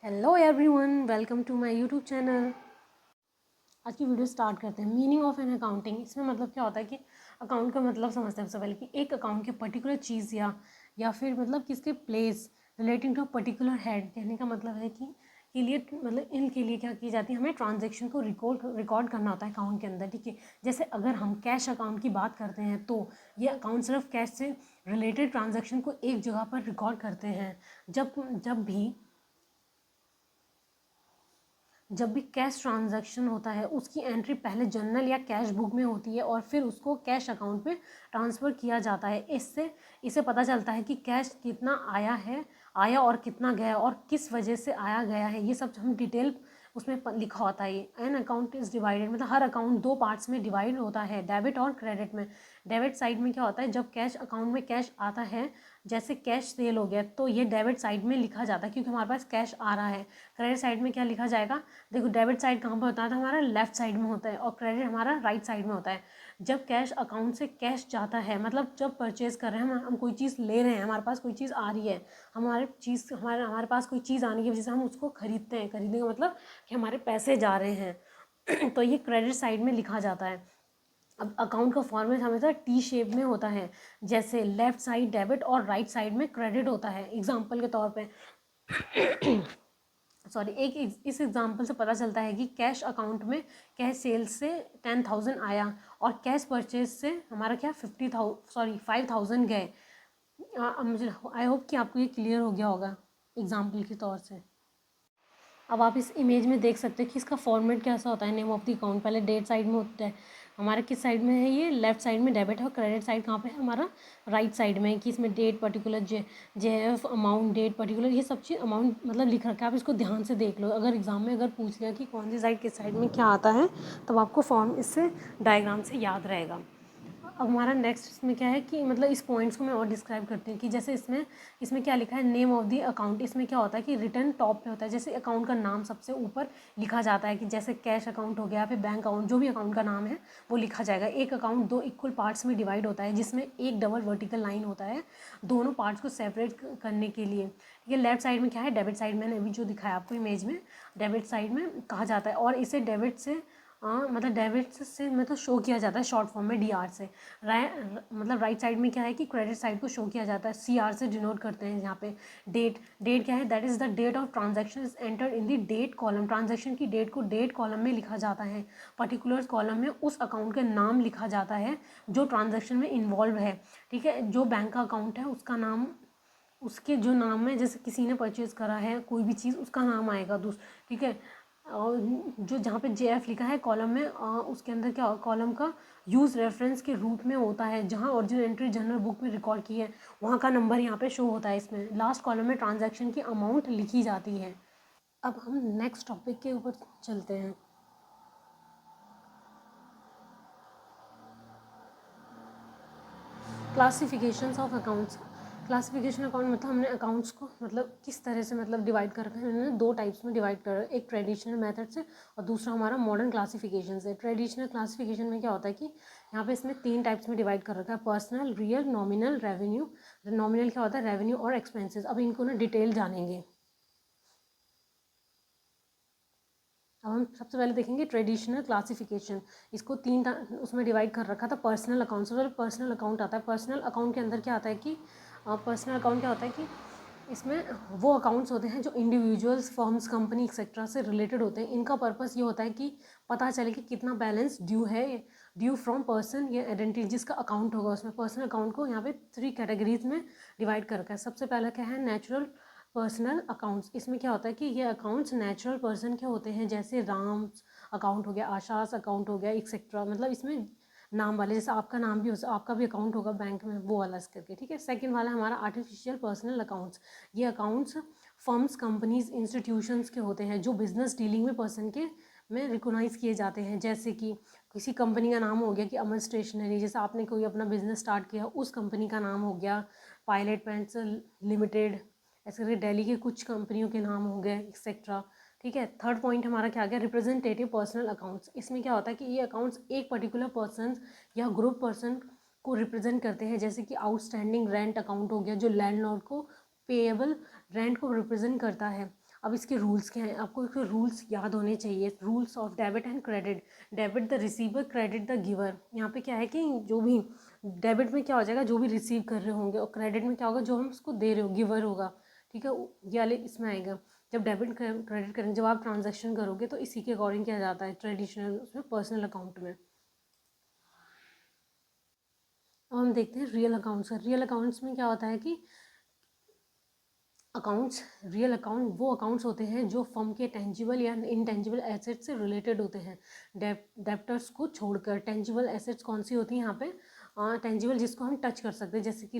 Hello everyone, welcome to my YouTube channel. आज की video start करते हैं। Meaning of an accounting. इसमें मतलब क्या होता है कि अकाउंट का मतलब समझते हैं सबसे पहले कि एक अकाउंट के पर्टिकुलर चीज़ या फिर मतलब किसके place relating to particular head. कहने का मतलब है कि के लिए मतलब इनके लिए क्या की जाती है, हमें ट्रांजैक्शन को रिकॉर्ड करना होता है अकाउंट के अंदर। ठीक है, जैसे अगर हम कैश अकाउंट की बात करते हैं तो ये अकाउंट सिर्फ कैश से रिलेटेड ट्रांजैक्शन को एक जगह पर रिकॉर्ड करते हैं। जब भी कैश ट्रांजैक्शन होता है उसकी एंट्री पहले जर्नल या कैश बुक में होती है और फिर उसको कैश अकाउंट में ट्रांसफ़र किया जाता है। इसे पता चलता है कि कैश कितना आया और कितना गया और किस वजह से आया गया है। ये सब हम डिटेल उसमें लिखा होता है। एन अकाउंट इज़ डिवाइडेड, मतलब हर अकाउंट दो पार्ट्स में डिवाइड होता है, डेबिट और क्रेडिट में। डेबिट साइड में क्या होता है, जब कैश अकाउंट में कैश आता है, जैसे कैश सेल हो गया तो ये डेबिट साइड में लिखा जाता है क्योंकि हमारे पास कैश आ रहा है। क्रेडिट साइड में क्या लिखा जाएगा, देखो डेबिट साइड कहाँ पर होता है, तो हमारा लेफ्ट साइड में होता है और क्रेडिट हमारा राइट साइड में होता है। जब कैश अकाउंट से कैश जाता है, मतलब जब परचेज कर रहे हैं हम कोई चीज़ ले रहे हैं, हमारे पास कोई चीज़ आ रही है, हमारे पास कोई चीज़ आने की वजह से हम उसको खरीदते हैं। खरीदने का मतलब कि हमारे पैसे जा रहे हैं तो ये क्रेडिट साइड में लिखा जाता है। अब अकाउंट का फॉर्मेट हमेशा टी शेप में होता है, जैसे लेफ्ट साइड डेबिट और राइट साइड में क्रेडिट होता है। एग्जाम्पल के तौर पे इस एग्जाम्पल से पता चलता है कि कैश अकाउंट में कैश सेल्स से 10,000 आया और कैश परचेज से हमारा क्या 5,000 गए। मुझे आई होप कि आपको ये क्लियर हो गया होगा एग्जाम्पल के तौर से। अब आप इस इमेज में देख सकते हैं कि इसका फॉर्मेट कैसा होता है। नेम ऑफ द अकाउंट पहले डेट साइड में होता है, हमारा किस साइड में है, ये लेफ्ट साइड में डेबिट है, और क्रेडिट साइड कहाँ पे है, हमारा राइट साइड में है कि इसमें date particular JF amount, date particular, ये सब चीज़ अमाउंट मतलब लिख रखा है। आप इसको ध्यान से देख लो। अगर एग्जाम में अगर पूछ लिया कि कौन सी साइड किस साइड में क्या आता है, तब आपको फॉर्म इससे डायग्राम से याद रहेगा। अब हमारा नेक्स्ट इसमें क्या है कि मतलब इस पॉइंट्स को मैं और डिस्क्राइब करती हूँ कि जैसे इसमें क्या लिखा है, नेम ऑफ द अकाउंट। इसमें क्या होता है कि रिटर्न टॉप पे होता है, जैसे अकाउंट का नाम सबसे ऊपर लिखा जाता है कि जैसे कैश अकाउंट हो गया, फिर बैंक अकाउंट, जो भी अकाउंट का नाम है वो लिखा जाएगा। एक अकाउंट दो इक्वल पार्ट्स में डिवाइड होता है, जिसमें एक डबल वर्टिकल लाइन होता है दोनों पार्ट्स को सेपरेट करने के लिए। ये लेफ्ट साइड में क्या है, डेबिट साइड, मैंने अभी जो दिखाया आपको इमेज में, डेबिट साइड में कहा जाता है। और इसे डेबिट से मतलब डेबिट से मतलब शो किया जाता है शॉर्ट फॉर्म में DR से। मतलब राइट साइड में क्या है कि क्रेडिट साइड को शो किया जाता है, CR से डिनोट करते हैं। यहाँ पे डेट क्या है, that is the date of transaction is entered in the date column. Transaction की डेट को डेट कॉलम में लिखा जाता है। पर्टिकुलर कॉलम में उस अकाउंट का नाम लिखा जाता है जो ट्रांजैक्शन में इन्वॉल्व है। ठीक है, जो बैंक का अकाउंट है उसका नाम, उसके जो नाम में, जैसे किसी ने परचेज़ करा है कोई भी चीज़, उसका नाम आएगा ठीक है। और जो जहाँ पे JF लिखा है कॉलम में, उसके अंदर क्या कॉलम का यूज़ रेफरेंस के रूप में होता है, जहाँ ओरिजिनल एंट्री जनरल बुक में रिकॉर्ड की है वहाँ का नंबर यहाँ पे शो होता है। इसमें लास्ट कॉलम में ट्रांजैक्शन की अमाउंट लिखी जाती है। अब हम नेक्स्ट टॉपिक के ऊपर चलते हैं। Classifications of accounts. Classification account मतलब हमने अकाउंट्स को मतलब किस तरह से मतलब डिवाइड कर रखा है, हमने दो टाइप्स में डिवाइड कर रहा है, एक ट्रेडिशनल मेथड से और दूसरा हमारा मॉडर्न क्लासिफिकेशन से। ट्रेडिशनल क्लासिफिकेशन में क्या होता है कि यहाँ पे इसमें 3 टाइप्स में डिवाइड कर रखा है, personal, real, nominal, revenue. Nominal क्या होता है, रेवेन्यू और एक्सपेंसेस। अब इनको ना डिटेल जानेंगे। अब हम सबसे पहले देखेंगे ट्रेडिशनल क्लासिफिकेशन। इसको उसमें डिवाइड कर रखा था। पर्सनल अकाउंट, सबसे पहले पर्सनल अकाउंट आता है। पर्सनल अकाउंट के अंदर क्या आता है कि पर्सनल अकाउंट क्या होता है कि इसमें वो अकाउंट्स होते हैं जो इंडिविजुअल्स, फर्म्स, कंपनी एक्सेट्रा से रिलेटेड होते हैं। इनका पर्पस ये होता है कि पता चले कि कितना बैलेंस ड्यू है, ड्यू फ्रॉम पर्सन या आइडेंटिटी, जिसका अकाउंट होगा उसमें। पर्सनल अकाउंट को यहाँ पे 3 कैटेगरीज में डिवाइड कर रखा है। सबसे पहला क्या है, नेचुरल पर्सनल अकाउंट्स। इसमें क्या होता है कि ये अकाउंट्स नेचुरल पर्सन के होते हैं, जैसे राम अकाउंट हो गया, आशास अकाउंट हो गया, एक्सेट्रा। मतलब इसमें नाम वाले, जैसे आपका नाम भी हो, आपका भी अकाउंट होगा बैंक में, वो वाला करके। ठीक है, सेकंड वाला हमारा आर्टिफिशियल पर्सनल अकाउंट्स। ये अकाउंट्स फर्म्स, कंपनीज, इंस्टीट्यूशंस के होते हैं जो बिजनेस डीलिंग में पर्सन के में रिकोगनाइज़ किए जाते हैं। जैसे कि किसी कंपनी का नाम हो गया कि अमर स्टेशनरी, जैसे आपने कोई अपना बिजनेस स्टार्ट किया, उस कंपनी का नाम हो गया पायलट पेंट्स लिमिटेड। ऐसे करके दिल्ली के कुछ कंपनियों के नाम हो गए, एक्सेट्रा। ठीक है, थर्ड पॉइंट हमारा क्या आ गया, रिप्रेजेंटेटिव पर्सनल अकाउंट्स। इसमें क्या होता है कि ये अकाउंट्स एक पर्टिकुलर पर्सन या ग्रुप पर्सन को रिप्रेजेंट करते हैं। जैसे कि आउटस्टैंडिंग रेंट अकाउंट हो गया, जो लैंडलॉर्ड को पेएबल रेंट को रिप्रेजेंट करता है। अब इसके रूल्स क्या हैं, आपको इसके रूल्स याद होने चाहिए। Rules of debit and credit. Debit the receiver, credit the giver. यहाँ पे क्या है कि जो भी डेबिट में क्या हो जाएगा, जो भी रिसीव कर रहे होंगे, और क्रेडिट में क्या होगा, जो हम उसको दे रहे हो, गिवर होगा, ठीक है, ये वाले इसमें आएगा। जब डेबिट क्रेडिट करेंगे, जब आप ट्रांजेक्शन करोगे तो इसी के अकॉर्डिंग किया जाता है ट्रेडिशनल उसमें पर्सनल अकाउंट में। अब हम देखते हैं रियल अकाउंट्स का। रियल अकाउंट्स में क्या होता है कि अकाउंट्स, रियल अकाउंट वो अकाउंट्स होते हैं जो फर्म के टेंजिबल या इनटेंजिबल एसेट्स से रिलेटेड होते हैं। डेप्टर्स को छोड़कर टेंजिबल एसेट्स कौन सी होती हैं यहाँ पे, टेंजिबल जिसको हम टच कर सकते हैं, जैसे कि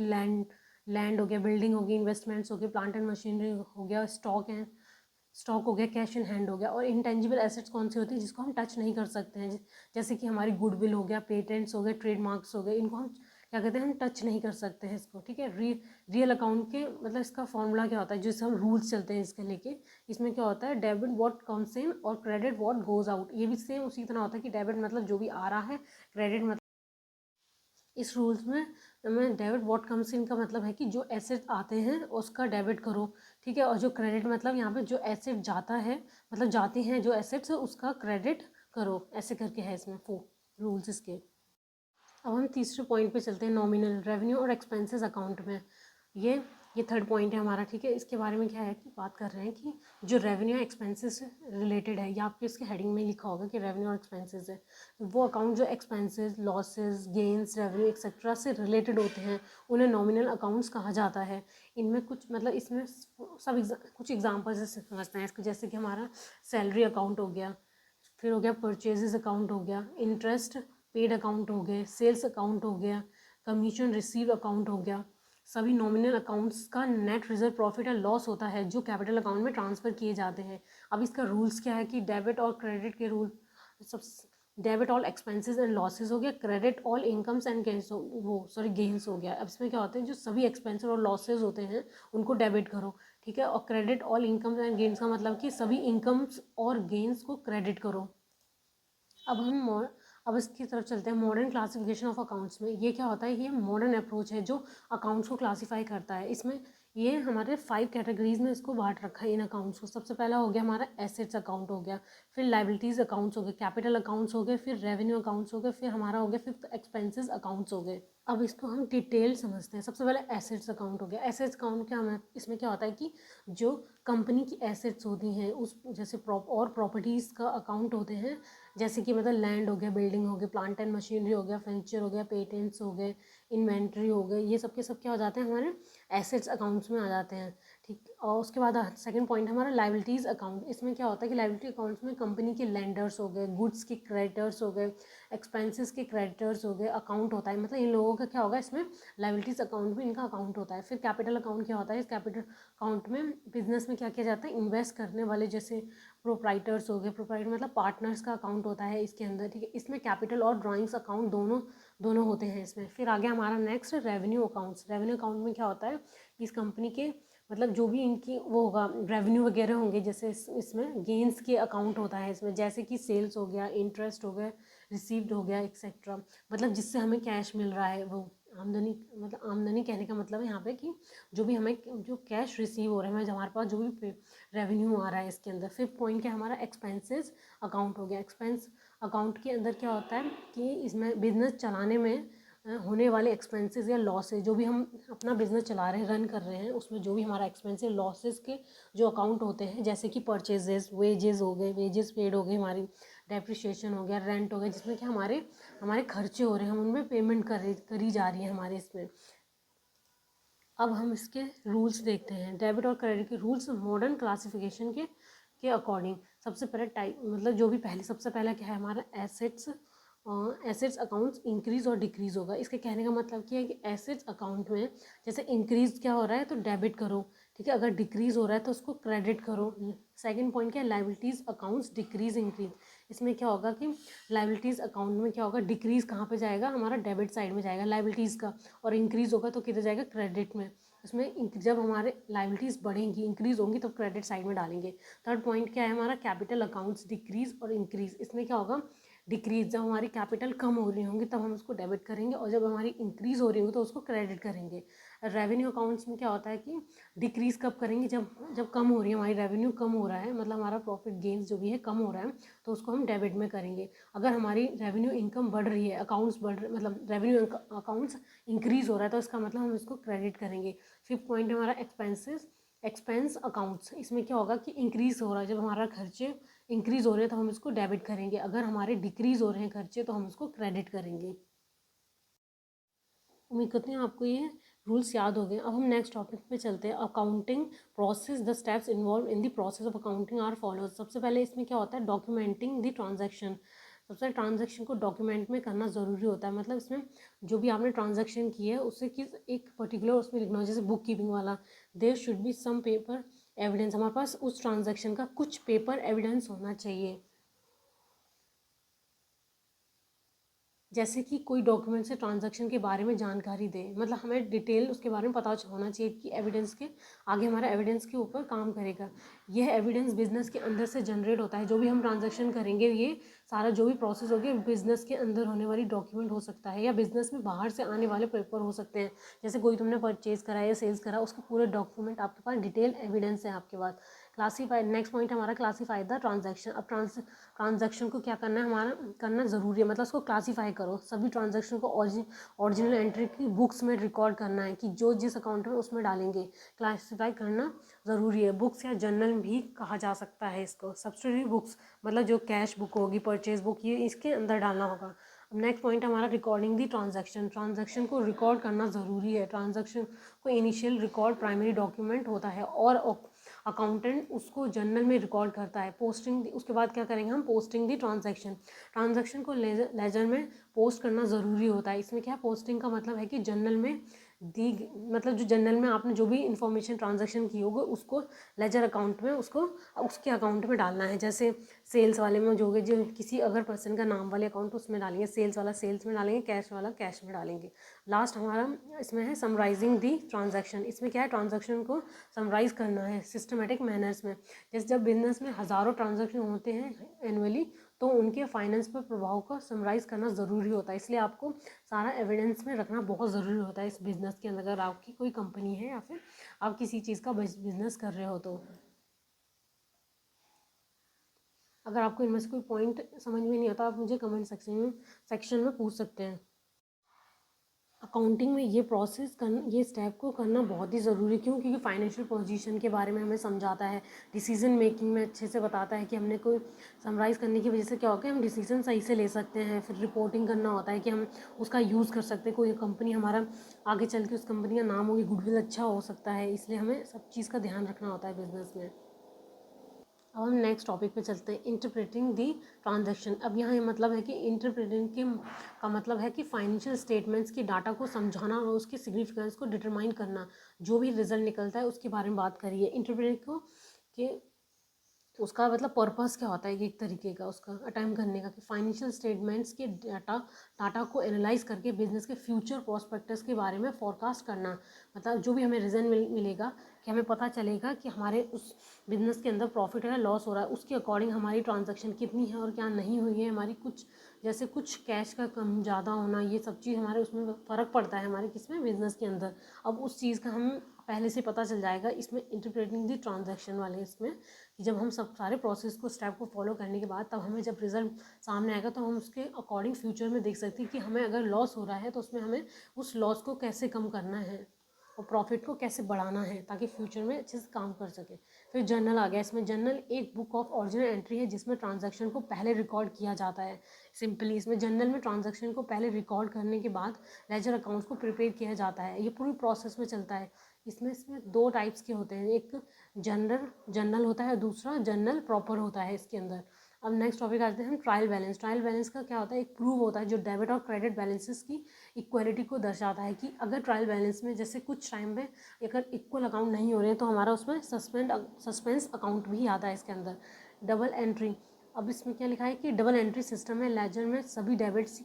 लैंड हो गया, बिल्डिंग होगी, इन्वेस्टमेंट्स हो गए, प्लांट एंड मशीनरी हो गया, स्टॉक हो गया, कैश इन हैंड हो गया। और इनटेंजिबल एसेट्स कौन सी होती है जिसको हम टच नहीं कर सकते हैं, जैसे कि हमारी गुडविल हो गया, पेटेंट्स हो गए, ट्रेडमार्क्स हो गए, इनको हम क्या कहते हैं, हम टच नहीं कर सकते हैं इसको, ठीक है। रियल अकाउंट के मतलब इसका फॉर्मूला क्या होता है, जिससे हम रूल्स चलते हैं इसके लेके, इसमें क्या होता है, डेबिट व्हाट कम्स इन और क्रेडिट व्हाट गोज आउट। ये भी सेम उसी तरह होता है कि डेबिट मतलब जो भी आ रहा है, क्रेडिट मतलब इस रूल्स में डेबिट व्हाट कम्स इन का मतलब है कि जो एसेट आते हैं उसका डेबिट करो, ठीक है। और जो क्रेडिट मतलब यहाँ पे जो एसेट जाता है, मतलब जाते हैं जो एसेट्स उसका क्रेडिट करो, ऐसे करके है इसमें 4 रूल्स इसके। अब हम तीसरे पॉइंट पे चलते हैं, नॉमिनल रेवेन्यू और एक्सपेंसेस अकाउंट में। ये थर्ड पॉइंट है हमारा, ठीक है। इसके बारे में क्या है कि बात कर रहे हैं कि जो रेवेन्यू एक्सपेंसेस से रिलेटेड है, या आपके इसके हेडिंग में लिखा होगा कि रेवेन्यू और एक्सपेंसेस है, तो वो अकाउंट जो expenses, losses, gains, revenue etcetera से रिलेटेड होते हैं, उन्हें नॉमिनल अकाउंट्स कहा जाता है। इनमें कुछ मतलब इसमें कुछ एग्जाम्पल्स से समझते हैं इसको, जैसे कि हमारा सैलरी अकाउंट हो गया, फिर हो गया परचेजेस अकाउंट हो गया, इंटरेस्ट पेड अकाउंट हो गए, सेल्स अकाउंट हो गया, कमीशन रिसीव अकाउंट हो गया। सभी नॉमिनल अकाउंट्स का नेट रिजर्व प्रॉफिट या लॉस होता है जो कैपिटल अकाउंट में ट्रांसफ़र किए जाते हैं। अब इसका रूल्स क्या है कि डेबिट और क्रेडिट के रूल, सब debit all expenses and losses हो गया, credit all incomes and gains gains हो गया। अब इसमें क्या होता है, जो सभी एक्सपेंसेस और लॉसेज होते हैं उनको डेबिट करो, ठीक है। और credit all incomes and gains का मतलब कि सभी इनकम्स और गेन्स को क्रेडिट करो। अब इसकी तरफ चलते हैं, मॉडर्न क्लासिफिकेशन ऑफ अकाउंट्स में। ये क्या होता है, ये मॉडर्न अप्रोच है जो अकाउंट्स को क्लासीफाई करता है। इसमें ये हमारे 5 कैटेगरीज में इसको बांट रखा है इन अकाउंट्स को। सबसे पहला हो गया हमारा एसेट्स अकाउंट हो गया, फिर लाइबिलिटीज़ अकाउंट्स हो गए, कैपिटल अकाउंट्स हो गए, फिर रेवेन्यू अकाउंट्स हो गए, फिर हमारा हो गया 5th एक्सपेंसेस अकाउंट्स हो गए। अब इसको हम डिटेल समझते हैं। सबसे पहले एसेट्स अकाउंट हो गया। एसेट्स अकाउंट क्या हमें इसमें क्या होता है कि जो कंपनी की एसेट्स होती हैं उस जैसे प्रॉपर्टीज़ का अकाउंट होते हैं, जैसे कि मतलब लैंड हो गया, बिल्डिंग हो गया, प्लांट एंड मशीनरी हो गया, फर्नीचर हो गया, पेटेंट्स हो गए, इन्वेंट्री हो गए, ये सब के सब क्या हो जाते हैं, हमारे एसेट्स अकाउंट्स में आ जाते हैं, ठीक। और उसके बाद सेकंड पॉइंट हमारा लाइबिलिटीज़ अकाउंट। इसमें क्या होता है कि लाइबिलिटी अकाउंट्स में कंपनी के लेंडर्स हो गए, गुड्स के क्रेडिटर्स हो गए, एक्सपेंसेस के क्रेडिटर्स हो गए, अकाउंट होता है। मतलब इन लोगों का क्या होगा, इसमें लाइबिलिटीज़ अकाउंट में इनका अकाउंट होता है। फिर कैपिटल अकाउंट क्या होता है, इस कैपिटल अकाउंट में बिजनेस में क्या किया जाता है, इन्वेस्ट करने वाले जैसे प्रोप्राइटर्स हो गए, प्रोप्राइटर मतलब पार्टनर्स का अकाउंट होता है इसके अंदर, ठीक है। इसमें कैपिटल और ड्राइंग्स अकाउंट दोनों होते हैं इसमें। फिर आगे हमारा next revenue accounts. Revenue account में क्या होता है, इस कंपनी के मतलब जो भी इनकी वो होगा रेवेन्यू वगैरह होंगे, जैसे इसमें गेंस के अकाउंट होता है इसमें, जैसे कि सेल्स हो गया, इंटरेस्ट हो गया, रिसीव्ड हो गया, एक्सेट्रा। मतलब जिससे हमें कैश मिल रहा है, वो आमदनी, मतलब आमदनी कहने का मतलब है यहाँ पे कि जो भी हमें जो कैश रिसीव हो रहा है, हमारे पास जो भी रेवेन्यू आ रहा है इसके अंदर। फिफ्थ पॉइंट क्या हमारा एक्सपेंसेस अकाउंट हो गया। एक्सपेंस अकाउंट के अंदर क्या होता है कि इसमें बिजनेस चलाने में होने वाले एक्सपेंसेस या लॉसेस, जो भी हम अपना बिजनेस चला रहे हैं, रन कर रहे हैं, उसमें जो भी हमारा एक्सपेंस लॉसेस के जो अकाउंट होते हैं, जैसे कि परचेजेस, वेजेस हो गए, वेजेस पेड हो गई, हमारी डेप्रिशिएशन हो गया, रेंट हो गया, जिसमें कि हमारे खर्चे हो रहे हैं, हम उनमें पेमेंट करी जा रही है हमारे इसमें। अब हम इसके रूल्स देखते हैं, डेबिट और क्रेडिट के रूल्स मॉडर्न क्लासिफिकेशन के अकॉर्डिंग। सबसे पहले टाइप मतलब जो भी पहले सबसे पहला क्या है हमारा एसेट्स अकाउंट्स इंक्रीज और डिक्रीज होगा। इसके कहने का मतलब क्या है कि एसेट्स अकाउंट में जैसे इंक्रीज क्या हो रहा है तो डेबिट करो, ठीक है। अगर डिक्रीज हो रहा है तो उसको क्रेडिट करो। सेकंड पॉइंट क्या है, लाइबिलिटीज़ अकाउंट्स डिक्रीज इंक्रीज। इसमें क्या होगा कि लाइबिलिटीज़ अकाउंट में क्या होगा, डिक्रीज कहाँ पे जाएगा, हमारा डेबिट साइड में जाएगा लाइबिलिटीज़ का, और इंक्रीज होगा तो किधर जाएगा, क्रेडिट में। उसमें जब हमारे लाइबिलिटीज़ बढ़ेंगी, इंक्रीज होंगी, तो क्रेडिट साइड में डालेंगे। थर्ड पॉइंट क्या है हमारा, कैपिटल अकाउंट्स डिक्रीज और इंक्रीज। इसमें क्या होगा, डिक्रीज जब हमारी कैपिटल कम हो रही होंगी तब हम उसको डेबिट करेंगे, और जब हमारी इंक्रीज हो रही होगी तो उसको क्रेडिट करेंगे। रेवेन्यू अकाउंट्स में क्या होता है कि डिक्रीज़ कब करेंगे, जब कम हो रही है हमारी रेवेन्यू, कम हो रहा है मतलब हमारा प्रॉफिट गेन्स जो भी है कम हो रहा है, तो उसको हम डेबिट में करेंगे। अगर हमारी रेवेन्यू इनकम बढ़ रही है, अकाउंट्स बढ़ रहे मतलब रेवेन्यू अकाउंट्स इंक्रीज़ हो रहा है, तो इसका मतलब हम इसको क्रेडिट करेंगे। फिफ्थ पॉइंट हमारा एक्सपेंस अकाउंट्स। इसमें क्या होगा कि इंक्रीज़ हो रहा है, जब हमारा खर्चे इंक्रीज़ हो रहे हैं तो हम इसको डेबिट करेंगे, अगर हमारे डिक्रीज़ हो रहे हैं खर्चे तो हम इसको क्रेडिट करेंगे। उम्मीद करते हैं आपको ये रूल्स याद हो गए। अब हम नेक्स्ट टॉपिक पे चलते हैं, accounting process. The steps involve in the process of accounting are follows. सबसे पहले इसमें क्या होता है, डॉक्यूमेंटिंग द ट्रांजैक्शन। सबसे पहले ट्रांजैक्शन को डॉक्यूमेंट में करना ज़रूरी होता है, मतलब इसमें जो भी आपने ट्रांजैक्शन की है उससे किस एक पर्टिकुलर उसमें लिखना हो, जैसे बुक कीपिंग वाला, there should be some paper evidence. हमारे पास उस ट्रांजैक्शन का कुछ पेपर एविडेंस होना चाहिए, जैसे कि कोई डॉक्यूमेंट से ट्रांजैक्शन के बारे में जानकारी दे, मतलब हमें डिटेल उसके बारे में पता होना चाहिए कि एविडेंस के आगे हमारा एविडेंस के ऊपर काम करेगा। यह एविडेंस बिजनेस के अंदर से जनरेट होता है, जो भी हम ट्रांजैक्शन करेंगे ये सारा जो भी प्रोसेस होगी बिजनेस के अंदर होने वाली डॉक्यूमेंट हो सकता है, या बिजनेस में बाहर से आने वाले पेपर हो सकते हैं। जैसे कोई तुमने परचेज करा या सेल्स करा, उसका पूरे डॉक्यूमेंट आपके पास डिटेल एविडेंस है आपके पास। क्लासीफाइड, नेक्स्ट पॉइंट हमारा क्लासीफाइड द ट्रांजैक्शन। अब ट्रांजैक्शन को क्या करना है, हमारा करना ज़रूरी है, मतलब उसको क्लासीफाई करो। सभी ट्रांजैक्शन को ओरिजिनल एंट्री की बुक्स में रिकॉर्ड करना है कि जो जिस अकाउंट में उसमें डालेंगे, क्लासीफाई करना ज़रूरी है। बुक्स या जर्नल भी कहा जा सकता है इसको। सब्सिडरी बुक्स मतलब जो कैश बुक होगी, परचेज बुक, ये इसके अंदर डालना होगा। अब नेक्स्ट पॉइंट हमारा रिकॉर्डिंग दी ट्रांजैक्शन। ट्रांजैक्शन को रिकॉर्ड करना ज़रूरी है। ट्रांजैक्शन को इनिशियल रिकॉर्ड प्राइमरी डॉक्यूमेंट होता है और अकाउंटेंट उसको जर्नल में रिकॉर्ड करता है। पोस्टिंग, उसके बाद क्या करेंगे हम, पोस्टिंग दी ट्रांजैक्शन। ट्रांजैक्शन को लेजर में पोस्ट करना ज़रूरी होता है। इसमें क्या, पोस्टिंग का मतलब है कि जर्नल में दी, मतलब जो जर्नल में आपने जो भी इंफॉर्मेशन ट्रांजैक्शन की होगी उसको लेजर अकाउंट में उसको उसके अकाउंट में डालना है। जैसे सेल्स वाले में जो होगा, जो किसी अगर पर्सन का नाम वाले अकाउंट उसमें डालेंगे, सेल्स वाला सेल्स में डालेंगे, कैश वाला कैश में डालेंगे। लास्ट हमारा इसमें है समराइजिंग दी ट्रांजैक्शन। इसमें क्या है, ट्रांजैक्शन को समराइज़ करना है सिस्टमेटिक मैनर्स में। जैसे जब बिजनेस में हज़ारों ट्रांजैक्शन होते हैं एनुअली, तो उनके फाइनेंस पर प्रभाव को समराइज़ करना ज़रूरी होता है, इसलिए आपको सारा एविडेंस में रखना बहुत ज़रूरी होता है इस बिज़नेस के अंदर, अगर आपकी कोई कंपनी है या फिर आप किसी चीज़ का बिजनेस कर रहे हो तो। अगर आपको इनमें से कोई पॉइंट समझ में नहीं आता, आप मुझे कमेंट सेक्शन में पूछ सकते हैं। अकाउंटिंग में ये प्रोसेस करना, ये स्टेप को करना बहुत ही ज़रूरी है। क्यों, क्योंकि फाइनेंशियल पोजीशन के बारे में हमें समझाता है, डिसीजन मेकिंग में अच्छे से बताता है कि हमने कोई समराइज़ करने की वजह से क्या होगा, हम डिसीजन सही से ले सकते हैं। फिर रिपोर्टिंग करना होता है कि हम उसका यूज़ कर सकते हैं, कोई कंपनी हमारा आगे चल के उस कंपनी का नाम होगी, गुडविल अच्छा हो सकता है, इसलिए हमें सब चीज़ का ध्यान रखना होता है बिजनेस में। अब हम नेक्स्ट टॉपिक पे चलते हैं, इंटरप्रेटिंग दी ट्रांजैक्शन। अब यहाँ ये मतलब है कि इंटरप्रेटिंग के का मतलब है कि फाइनेंशियल स्टेटमेंट्स की डाटा को समझाना और उसकी सिग्निफिकेंस को डिटरमाइन करना, जो भी रिजल्ट निकलता है उसके बारे में बात करिए। इंटरप्रेटिंग को कि उसका मतलब पर्पस क्या होता है, कि एक तरीके का उसका अटेम्प्ट करने का, कि फाइनेंशियल स्टेटमेंट्स के डाटा को एनालाइज करके बिजनेस के फ्यूचर प्रोस्पेक्टस के बारे में फोरकास्ट करना। मतलब जो भी हमें रिजल्ट मिलेगा, कि हमें पता चलेगा कि हमारे उस बिजनेस के अंदर प्रॉफिट है लॉस हो रहा है, उसके अकॉर्डिंग हमारी ट्रांजैक्शन कितनी है और क्या नहीं हुई है, हमारी कुछ जैसे कुछ कैश का कम ज़्यादा होना, ये सब चीज़ हमारे उसमें फ़र्क पड़ता है हमारे किसमें, बिजनेस के अंदर। अब उस चीज़ का हम पहले से पता चल जाएगा इसमें इंटरप्रेटिंग दी ट्रांजैक्शन वाले इसमें, कि जब हम सब सारे प्रोसेस को स्टेप को फॉलो करने के बाद तब हमें जब रिजल्ट सामने आएगा तो हम उसके अकॉर्डिंग फ्यूचर में देख सकते हैं कि हमें अगर लॉस हो रहा है तो उसमें हमें उस लॉस को कैसे कम करना है और प्रॉफिट को कैसे बढ़ाना है, ताकि फ्यूचर में अच्छे से काम कर सके। फिर जर्नल आ गया, इसमें जर्नल एक बुक ऑफ ओरिजिनल एंट्री है जिसमें ट्रांजैक्शन को पहले रिकॉर्ड किया जाता है। सिंपली इसमें जर्नल में ट्रांजैक्शन को पहले रिकॉर्ड करने के बाद लेजर अकाउंट्स को प्रिपेयर किया जाता है, ये पूरी प्रोसेस में चलता है। इसमें दो टाइप्स के होते हैं, एक जनरल होता है, दूसरा जनरल प्रॉपर होता है इसके अंदर। अब नेक्स्ट टॉपिक आते हैं हम, ट्रायल बैलेंस। ट्रायल बैलेंस का क्या होता है, एक प्रूव होता है जो डेबिट और क्रेडिट बैलेंसेस की इक्वलिटी को दर्शाता है, कि अगर ट्रायल बैलेंस में जैसे कुछ टाइम में अगर इक्वल अकाउंट नहीं हो रहे हैं तो हमारा उसमें सस्पेंस अकाउंट भी आता है इसके अंदर। डबल एंट्री, अब इसमें क्या लिखा है कि डबल एंट्री सिस्टम है, लेजर में सभी डेबिट्स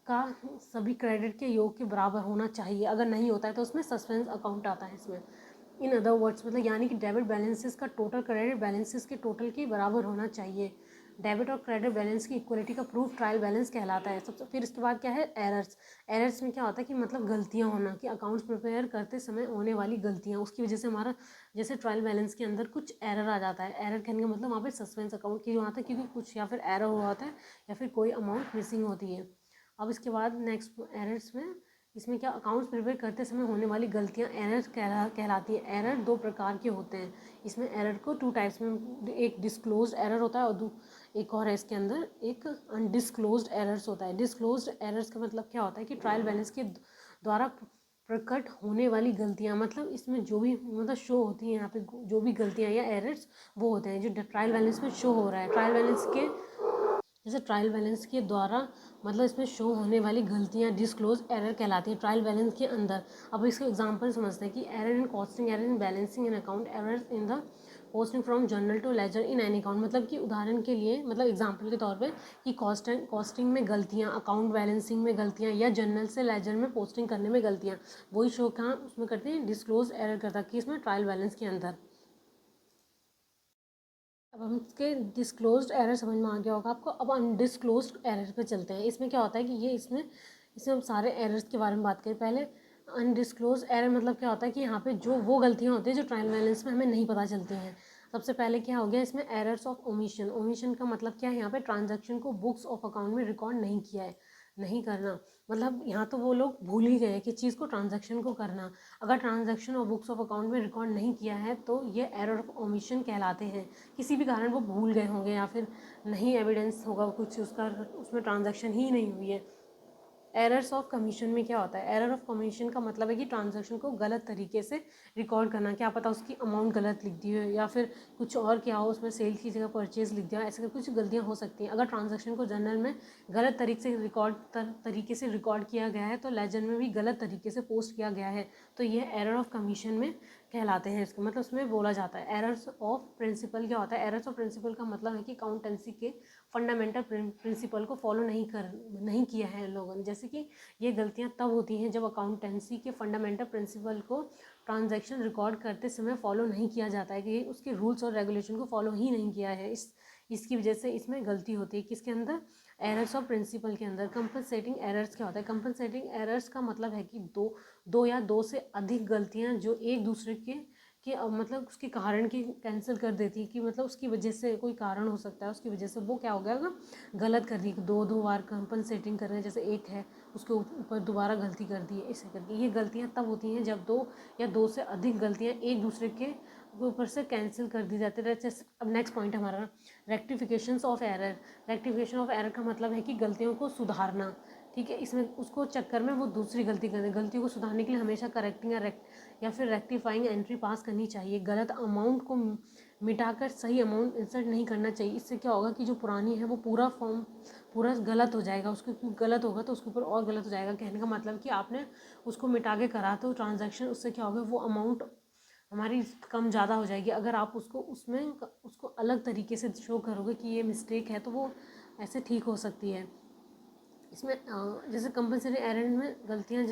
का सभी क्रेडिट के योग के बराबर होना चाहिए, अगर नहीं होता है तो उसमें सस्पेंस अकाउंट आता है इसमें। इन अदर वर्ड्स मतलब यानी कि डेबिट बैलेंसेस का टोटल क्रेडिट बैलेंसेस के टोटल के बराबर होना चाहिए। डेबिट और क्रेडिट बैलेंस की इक्वलिटी का प्रूफ ट्रायल बैलेंस कहलाता है। सबसे फिर इसके बाद क्या है, एरर्स। एरर्स में क्या होता है कि मतलब गलतियाँ होना, कि अकाउंट्स प्रिपेयर करते समय होने वाली गलतियाँ, उसकी वजह से हमारा जैसे ट्रायल बैलेंस के अंदर कुछ एरर आ जाता है। एरर कहने का मतलब वहाँ पे सस्पेंस अकाउंट की जो आता है, क्योंकि कुछ या फिर एरर हुआ होता है या फिर कोई अमाउंट मिसिंग होती है। अब इसके बाद नेक्स्ट एरर्स में, इसमें क्या, अकाउंट्स प्रिपेयर करते समय होने वाली गलतियाँ एरर कहलाती है। एरर दो प्रकार के होते हैं इसमें। एरर को टू टाइप्स में, एक डिस्क्लोज्ड एरर होता है और एक और है इसके अंदर, एक अनडिस्क्लोज्ड एरर्स होता है। डिस्क्लोज्ड एरर्स का मतलब क्या होता है कि ट्रायल बैलेंस के द्वारा प्रकट होने वाली गलतियाँ, मतलब इसमें जो भी मतलब शो होती हैं यहाँ पे जो भी गलतियाँ या एरर्स वो होते हैं जो ट्रायल बैलेंस में शो हो रहा है। ट्रायल बैलेंस के जैसे ट्रायल बैलेंस के द्वारा मतलब इसमें शो होने वाली गलतियाँ डिस्क्लोज एरर कहलाती है ट्रायल बैलेंस के अंदर। अब इसके एग्जांपल समझते हैं कि error in costing, error in balancing in account, error in the posting from journal to ledger in any account. मतलब कि उदाहरण के लिए, मतलब एग्जांपल के तौर पे कि कॉस्टिंग में गलतियाँ, अकाउंट बैलेंसिंग में गलतियाँ या जर्नल से लेजर में पोस्टिंग करने में गलतियाँ, वही शो कहाँ उसमें करते हैं, डिस्क्लोज एरर करता है कि इसमें ट्रायल बैलेंस के अंदर। अब हम इसके डिस्क्लोज्ड एरर समझ में आ गया होगा आपको। अब अनडिस्क्लोज्ड एरर पे चलते हैं। इसमें क्या होता है कि इसमें हम सारे एरर्स के बारे में बात करें। पहले अनडिस्क्लोज एरर मतलब क्या होता है कि यहाँ पे जो वो गलतियाँ होती हैं जो ट्रायल बैलेंस में हमें नहीं पता चलती हैं। सबसे पहले क्या हो गया इसमें, एरर्स ऑफ ओमिशन। ओमिशन का मतलब क्या है, यहाँ पे ट्रांजैक्शन को बुक्स ऑफ अकाउंट में रिकॉर्ड नहीं किया है, नहीं करना। मतलब यहाँ तो वो लोग भूल ही गए कि चीज़ को, ट्रांजैक्शन को करना। अगर ट्रांजैक्शन और बुक्स ऑफ अकाउंट में रिकॉर्ड नहीं किया है तो ये एरर ऑफ ओमिशन कहलाते हैं। किसी भी कारण वो भूल गए होंगे या फिर नहीं एविडेंस होगा कुछ उसका, उसमें ट्रांजैक्शन ही नहीं हुई है। एरर्स ऑफ कमीशन में क्या होता है, एरर ऑफ कमीशन का मतलब है कि ट्रांजैक्शन को गलत तरीके से रिकॉर्ड करना। क्या पता उसकी अमाउंट गलत लिख दी हो या फिर कुछ और क्या हो, उसमें सेल की जगह परचेज लिख दिया, ऐसे कुछ गलतियाँ हो सकती हैं। अगर ट्रांजैक्शन को जर्नल में गलत तरीके से रिकॉर्ड किया गया है तो लेजर में भी गलत तरीके से पोस्ट किया गया है, तो ये एरर ऑफ कमीशन में कहलाते हैं। इसका मतलब उसमें बोला जाता है। एरर्स ऑफ प्रिंसिपल क्या होता है, एरर्स ऑफ प्रिंसिपल का मतलब है कि अकाउंटेंसी के फंडामेंटल प्रिंसिपल को फॉलो नहीं किया है लोगों ने। जैसे कि ये गलतियाँ तब होती हैं जब अकाउंटेंसी के फंडामेंटल प्रिंसिपल को ट्रांजैक्शन रिकॉर्ड करते समय फॉलो नहीं किया जाता है, कि उसके रूल्स और रेगुलेशन को फॉलो ही नहीं किया है। इसकी वजह से इसमें गलती होती है। किसके अंदर, एरर्स ऑफ प्रिंसिपल के अंदर। कंपनसेटिंग एरर्स क्या होता है, कंपनसेटिंग एरर्स का मतलब है कि दो या दो से अधिक गलतियाँ जो एक दूसरे के मतलब उसके कारण की कैंसिल कर देती है, कि मतलब उसकी वजह से कोई कारण हो सकता है, उसकी वजह से वो क्या हो गया, गलत कर दी। दो बार कंपनसेटिंग कर रहे हैं, जैसे एक है उसके ऊपर दोबारा गलती कर दी है, ऐसे करके। ये गलतियाँ तब होती हैं जब दो से अधिक गलतियाँ एक दूसरे के ऊपर से कैंसिल कर दी जाती है। जैसे अब नेक्स्ट पॉइंट हमारा rectifications of error. Rectification of error का मतलब है कि गलतियों को सुधारना, ठीक है। इसमें उसको चक्कर में वो दूसरी गलती कर दे। गलतियों को सुधारने के लिए हमेशा करेक्टिंग या फिर रेक्टिफाइंग एंट्री पास करनी चाहिए। गलत अमाउंट को मिटाकर सही अमाउंट इंसर्ट नहीं करना चाहिए। इससे क्या होगा कि जो पुरानी है वो पूरा गलत हो जाएगा, उसको गलत होगा तो उसके ऊपर और गलत हो जाएगा। कहने का मतलब कि आपने उसको मिटा के करा तो ट्रांजैक्शन, उससे क्या होगा, वो अमाउंट हमारी कम ज़्यादा हो जाएगी। अगर आप उसको अलग तरीके से शो करोगे कि ये मिस्टेक है तो वो ऐसे ठीक हो सकती है। इसमें जैसे कंपलसरी एरर में गलतियाँ,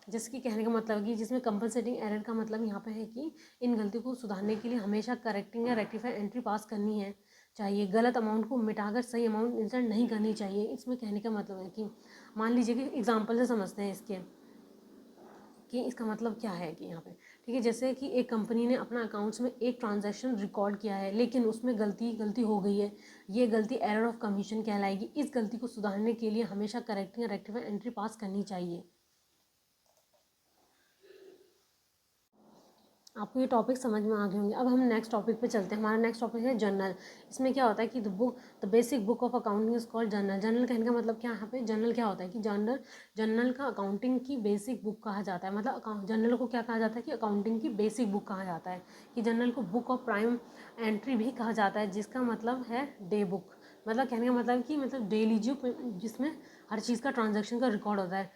जैसे कि कहने का मतलब कि जिसमें कंपनसेटिंग एरर का मतलब यहाँ पे है कि इन गलतियों को सुधारने के लिए हमेशा करेक्टिंग या रेक्टिफाई एंट्री पास करनी है चाहिए। गलत अमाउंट को मिटाकर सही अमाउंट इंसर्ट नहीं करनी चाहिए। इसमें कहने का मतलब है कि मान लीजिए कि एग्जांपल से समझते हैं इसके कि इसका मतलब क्या है कि यहाँ पे, ठीक है। जैसे कि एक कंपनी ने अपना अकाउंट्स में एक ट्रांजैक्शन रिकॉर्ड किया है लेकिन उसमें गलती हो गई है, ये गलती एरर ऑफ कमीशन कहलाएगी। इस गलती को सुधारने के लिए हमेशा करेक्टिंग या रेक्टिफाई एंट्री पास करनी चाहिए। आपको ये टॉपिक समझ में आ गए होंगे। अब हम नेक्स्ट टॉपिक पे चलते हैं। हमारा नेक्स्ट टॉपिक है जर्नल। इसमें क्या होता है कि the basic book of accounting is called journal. Journal कहने का मतलब क्या है, यहाँ पे जर्नल क्या होता है कि जर्नल का अकाउंटिंग की बेसिक बुक कहा जाता है। मतलब जर्नल को क्या कहा जाता है कि अकाउंटिंग की बेसिक बुक कहा जाता है। कि जर्नल को बुक ऑफ प्राइम एंट्री भी कहा जाता है, जिसका मतलब है डे बुक। मतलब कहने का मतलब कि मतलब डेली जिसमें हर चीज़ का ट्रांजेक्शन का रिकॉर्ड होता है।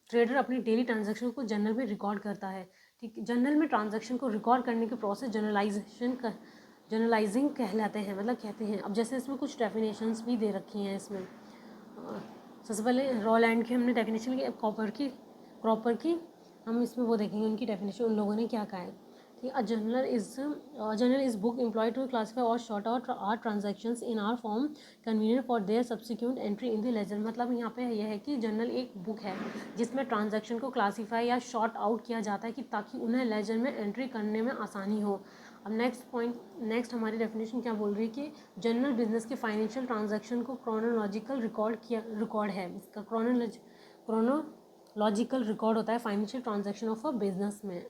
ट्रेडर अपनी डेली ट्रांजेक्शन को जर्नल में रिकॉर्ड करता है, ठीक है। जर्नल में ट्रांजैक्शन को रिकॉर्ड करने के प्रोसेस जर्नलाइजिंग कहलाते हैं, मतलब कहते हैं। अब जैसे इसमें कुछ डेफिनेशंस भी दे रखी हैं इसमें। सबसे पहले रॉ लैंड की हमने डेफिनेशन की। अब क्रॉपर की हम इसमें वो देखेंगे उनकी डेफिनेशन, उन लोगों ने क्या कहा है। कि a journal is book employed to classify or sort out our transactions in our form convenient for their subsequent entry in the ledger। मतलब यहाँ पे यह है कि जर्नल एक बुक है जिसमें ट्रांजैक्शन को क्लासीफाई या शॉर्ट आउट किया जाता है कि ताकि उन्हें लेजर में एंट्री करने में आसानी हो। अब नेक्स्ट हमारी डेफिनेशन क्या बोल रही है कि जनरल बिजनेस के फाइनेंशियल ट्रांजैक्शन को क्रोनोलॉजिकल रिकॉर्ड है, इसका क्रोनोलॉजिकल रिकॉर्ड होता है financial transaction of a business में।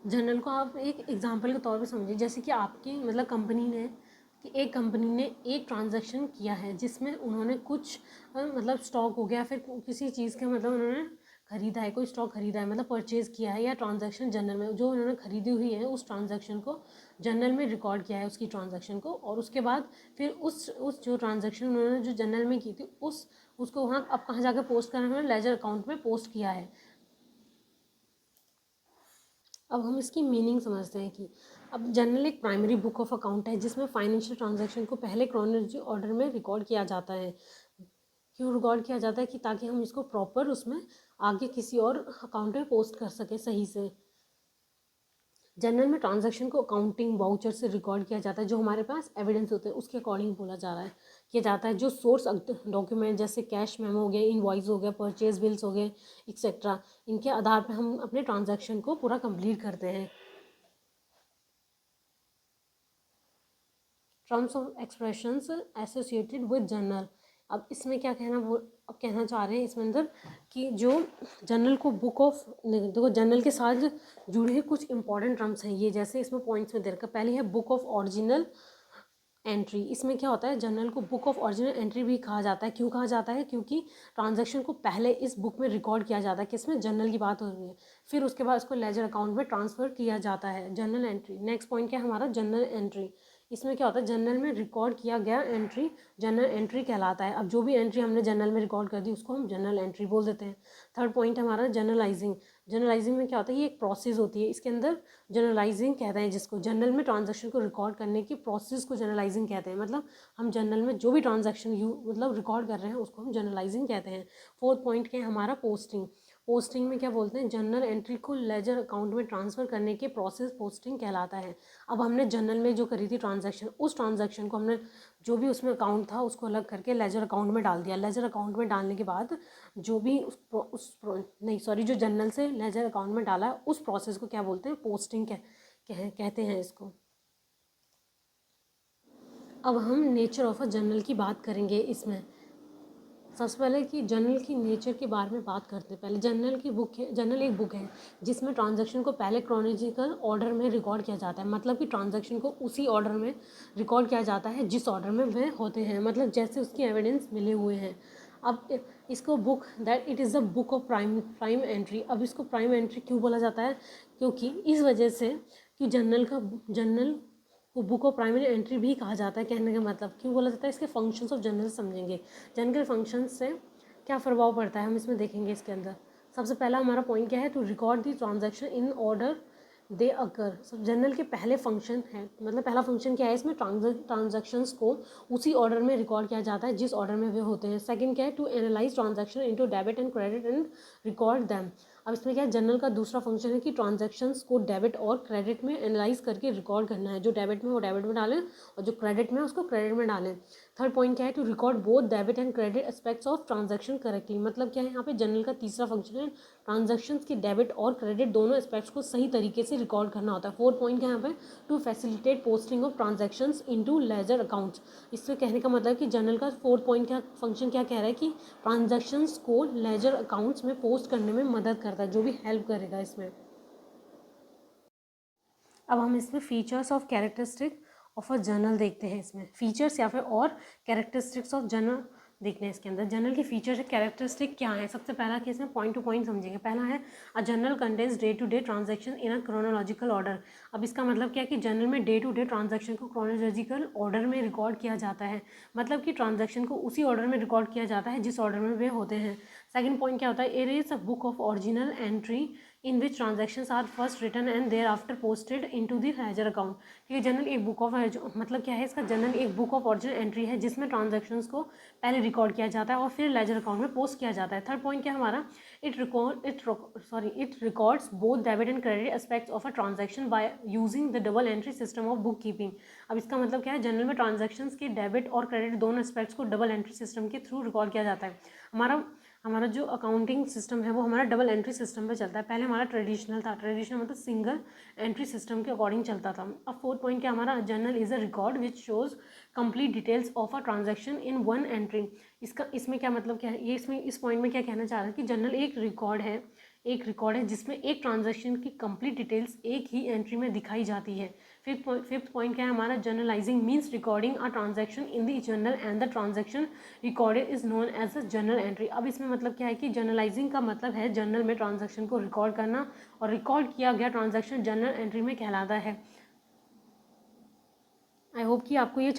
जर्नल को आप एक एग्जांपल के तौर पे समझिए, जैसे कि आपकी मतलब एक कंपनी ने एक ट्रांजैक्शन किया है जिसमें उन्होंने कुछ मतलब स्टॉक हो गया, फिर किसी चीज़ का मतलब उन्होंने खरीदा है, कोई स्टॉक खरीदा है मतलब परचेज़ किया है, या ट्रांजैक्शन जर्नल में जो उन्होंने खरीदी हुई है उस ट्रांजैक्शन को जर्नल में रिकॉर्ड किया है उसकी ट्रांजैक्शन को, और उसके बाद फिर उस जो ट्रांजैक्शन उन्होंने जो जर्नल में की थी उसको वहाँ अब कहाँ जाकर पोस्ट करना है, लेजर अकाउंट में पोस्ट किया है। अब हम इसकी मीनिंग समझते हैं कि अब जर्नल एक प्राइमरी बुक ऑफ अकाउंट है जिसमें फाइनेंशियल ट्रांजैक्शन को पहले क्रोनोलॉजी ऑर्डर में रिकॉर्ड किया जाता है। क्यों रिकॉर्ड किया जाता है कि ताकि हम इसको प्रॉपर उसमें आगे किसी और अकाउंट में पोस्ट कर सकें सही से। जर्नल में ट्रांजैक्शन को अकाउंटिंग वाउचर से रिकॉर्ड किया जाता है, जो हमारे पास एविडेंस होते हैं उसके अकॉर्डिंग बोला जा रहा है किया जाता है। जो सोर्स डॉक्यूमेंट जैसे कैश मेमो हो गया, इनवॉइस हो गया, परचेज बिल्स हो गए एक्सेट्रा, इनके आधार पर हम अपने ट्रांजैक्शन को पूरा कंप्लीट करते हैं। Terms of expressions associated with journal. अब इसमें क्या कहना चाह रहे हैं इसमें अंदर कि जो जर्नल को बुक ऑफ देखो जर्नल के साथ जुड़े हुए कुछ इंपॉर्टेंट टर्म्स हैं ये, जैसे इसमें पॉइंट्स में दे रखा। पहले है बुक ऑफ ओरिजिनल एंट्री। इसमें क्या होता है, जर्नल को बुक ऑफ ओरिजिनल एंट्री भी कहा जाता है। क्यों कहा जाता है, क्योंकि ट्रांजैक्शन को पहले इस बुक में रिकॉर्ड किया जाता है, किसमें, जर्नल की बात हो रही है, फिर उसके बाद उसको लेजर अकाउंट में ट्रांसफ़र किया जाता है, जर्नल एंट्री। नेक्स्ट पॉइंट क्या है हमारा, जर्नल एंट्री। इसमें क्या होता है, जर्नल में रिकॉर्ड किया गया एंट्री जर्नल एंट्री कहलाता है। अब जो भी एंट्री हमने जर्नल में रिकॉर्ड कर दी उसको हम जर्नल एंट्री बोल देते हैं। थर्ड पॉइंट हमारा जर्नलाइजिंग। जर्नलाइजिंग में क्या होता है, ये एक प्रोसेस होती है, इसके अंदर जर्नलाइजिंग कहते हैं जिसको, जर्नल में ट्रांजैक्शन को रिकॉर्ड करने की प्रोसेस को जर्नलाइजिंग कहते हैं। मतलब हम जर्नल में जो भी ट्रांजैक्शन मतलब रिकॉर्ड कर रहे हैं उसको हम जर्नलाइजिंग कहते हैं। फोर्थ पॉइंट क्या है हमारा, पोस्टिंग। पोस्टिंग में क्या बोलते हैं, जर्नल एंट्री को लेजर अकाउंट में ट्रांसफ़र करने के प्रोसेस पोस्टिंग कहलाता है। अब हमने जर्नल में जो करी थी ट्रांजैक्शन, उस ट्रांजैक्शन को हमने जो भी उसमें अकाउंट था उसको अलग करके लेजर अकाउंट में डाल दिया। लेजर अकाउंट में डालने के बाद जो भी जो जर्नल से लेजर अकाउंट में डाला है उस प्रोसेस को क्या बोलते हैं, पोस्टिंग कहते हैं इसको। अब हम नेचर ऑफ अ जर्नल की बात करेंगे इसमें। सबसे पहले कि जर्नल की नेचर के बारे में बात करते हैं। पहले जर्नल एक बुक है जिसमें ट्रांजैक्शन को पहले क्रोनोलॉजिकल ऑर्डर में रिकॉर्ड किया जाता है। मतलब कि ट्रांजैक्शन को उसी ऑर्डर में रिकॉर्ड किया जाता है जिस ऑर्डर में वे होते हैं, मतलब जैसे उसकी एविडेंस मिले हुए हैं। अब इसको book that it is the book of prime entry. अब इसको प्राइम एंट्री क्यों बोला जाता है, क्योंकि इस वजह से कि जर्नल को बुक ऑफ प्राइमरी एंट्री भी कहा जाता है। कहने का मतलब क्यों बोला जाता है, इसके फंक्शंस ऑफ जर्नल समझेंगे। जर्नल के फंक्शंस से क्या प्रभाव पड़ता है हम इसमें देखेंगे। इसके अंदर सबसे पहला हमारा पॉइंट क्या है, to record the transaction in order they occur. सब जर्नल के पहले फंक्शन है, मतलब पहला फंक्शन क्या है इसमें, ट्रांजैक्शंस को उसी ऑर्डर में रिकॉर्ड किया जाता है जिस ऑर्डर में वे होते हैं। सेकंड क्या है, to analyse transaction into debit and credit and record them. अब इसमें क्या है, जर्नल का दूसरा फंक्शन है कि ट्रांजैक्शंस को डेबिट और क्रेडिट में एनालाइज करके रिकॉर्ड करना है। जो डेबिट में वो डेबिट में डालें और जो क्रेडिट में उसको क्रेडिट में डालें। थर्ड पॉइंट क्या है, to record both debit and credit aspects of transaction correctly. मतलब क्या है यहाँ पे जर्नल का तीसरा फंक्शन है ट्रांजैक्शंस की डेबिट और क्रेडिट दोनों एस्पेक्ट्स को सही तरीके से रिकॉर्ड करना होता है। फोर्थ पॉइंट क्या है यहाँ पे, to facilitate posting of transactions into ledger accounts. इससे कहने का मतलब कि जर्नल का फोर्थ पॉइंट क्या फंक्शन क्या कह रहा है कि ट्रांजैक्शंस को लेजर अकाउंट्स में पोस्ट करने में मदद करता है, जो भी हेल्प करेगा इसमें। अब हम इसमें features of characteristic of a journal देखते हैं। इसमें फीचर्स या फिर और कैरेक्टरिस्टिक्स ऑफ जर्नल देखते हैं। इसके अंदर जर्नल की फीचर्स है कैरेक्टरिस्टिक क्या है, सबसे पहला केस में पॉइंट टू पॉइंट समझेंगे। पहला है a journal contains day to day transaction in a chronological order. अब इसका मतलब क्या है कि जर्नल में डे टू डे ट्रांजैक्शन को क्रोनोलॉजिकल ऑर्डर में रिकॉर्ड किया जाता है। मतलब कि ट्रांजैक्शन को उसी ऑर्डर में रिकॉर्ड किया जाता है जिस ऑर्डर में वे होते हैं। सेकंड पॉइंट क्या होता है, it is a book of original entry in which transactions are first written and thereafter posted into the ledger account. ये जर्नल एक बुक ऑफ मतलब क्या है इसका, जर्नल एक बुक ऑफ ओरिजिनल एंट्री है जिसमें ट्रांजैक्शंस को पहले रिकॉर्ड किया जाता है और फिर लेजर अकाउंट में पोस्ट किया जाता है। थर्ड पॉइंट क्या हमारा, It records both debit and credit aspects of a transaction by using the double entry system of book keeping. अब इसका मतलब क्या है, जनरल में ट्रांजेक्शन्स के डेबिट और क्रेडिट दोनों एस्पेक्ट्स को डबल एंट्री सिस्टम के थ्रू रिकॉर्ड किया जाता है। हमारा जो अकाउंटिंग सिस्टम है वो हमारा डबल एंट्री सिस्टम पे चलता है। पहले हमारा ट्रेडिशनल मतलब सिंगल एंट्री सिस्टम के अकॉर्डिंग चलता था। अब फोर्थ पॉइंट क्या हमारा, journal is a record which shows complete details of a transaction in one entry. इसमें क्या मतलब क्या है, ये इस पॉइंट में क्या कहना चाह रहा है कि जर्नल एक रिकॉर्ड है जिसमें एक ट्रांजैक्शन की कंप्लीट डिटेल्स एक ही एंट्री में दिखाई जाती है। फिफ्थ पॉइंट क्या है हमारा, journalising means recording a transaction in the journal and the transaction recorded is known as a journal entry. अब इसमें मतलब क्या है कि जर्नलाइजिंग का मतलब है जर्नल में ट्रांजैक्शन को रिकॉर्ड करना, और रिकॉर्ड किया गया ट्रांजैक्शन जर्नल एंट्री में कहलाता है। आई होप कि आपको ये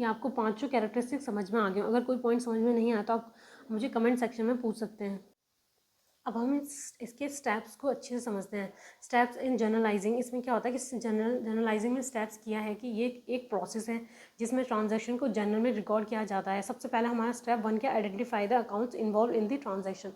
आपको पांचों कैरेक्टरिस्टिक समझ में आ गए। अगर कोई पॉइंट समझ में नहीं आया तो आप मुझे कमेंट सेक्शन में पूछ सकते हैं। अब हम इसके स्टेप्स को अच्छे से समझते हैं। स्टेप्स इन जर्नलाइजिंग, इसमें क्या होता है कि जर्नलाइजिंग में स्टेप्स किया है कि ये एक प्रोसेस है जिसमें ट्रांजैक्शन को जर्नल में रिकॉर्ड किया जाता है। सबसे पहले हमारा स्टेप 1 क्या, identify the accounts involve in the transaction.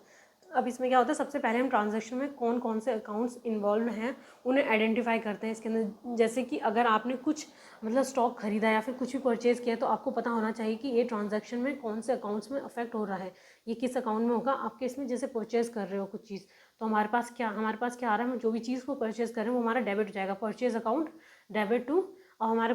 अब इसमें क्या होता है, सबसे पहले हम ट्रांजैक्शन में कौन कौन से अकाउंट्स इन्वॉल्व हैं उन्हें आइडेंटिफाई करते हैं इसके अंदर। जैसे कि अगर आपने कुछ स्टॉक खरीदा या फिर कुछ भी परचेज़ किया तो आपको पता होना चाहिए कि ये ट्रांजैक्शन में कौन से अकाउंट्स में अफेक्ट हो रहा है, ये किस अकाउंट में होगा। आपके इसमें जैसे परचेज़ कर रहे हो कुछ चीज़, तो हमारे पास क्या आ रहा है, हम जो भी चीज़ को परचेज़ कर रहे हैं वो हमारा डेबिट हो जाएगा, परचेज़ अकाउंट डेबिट टू, और हमारे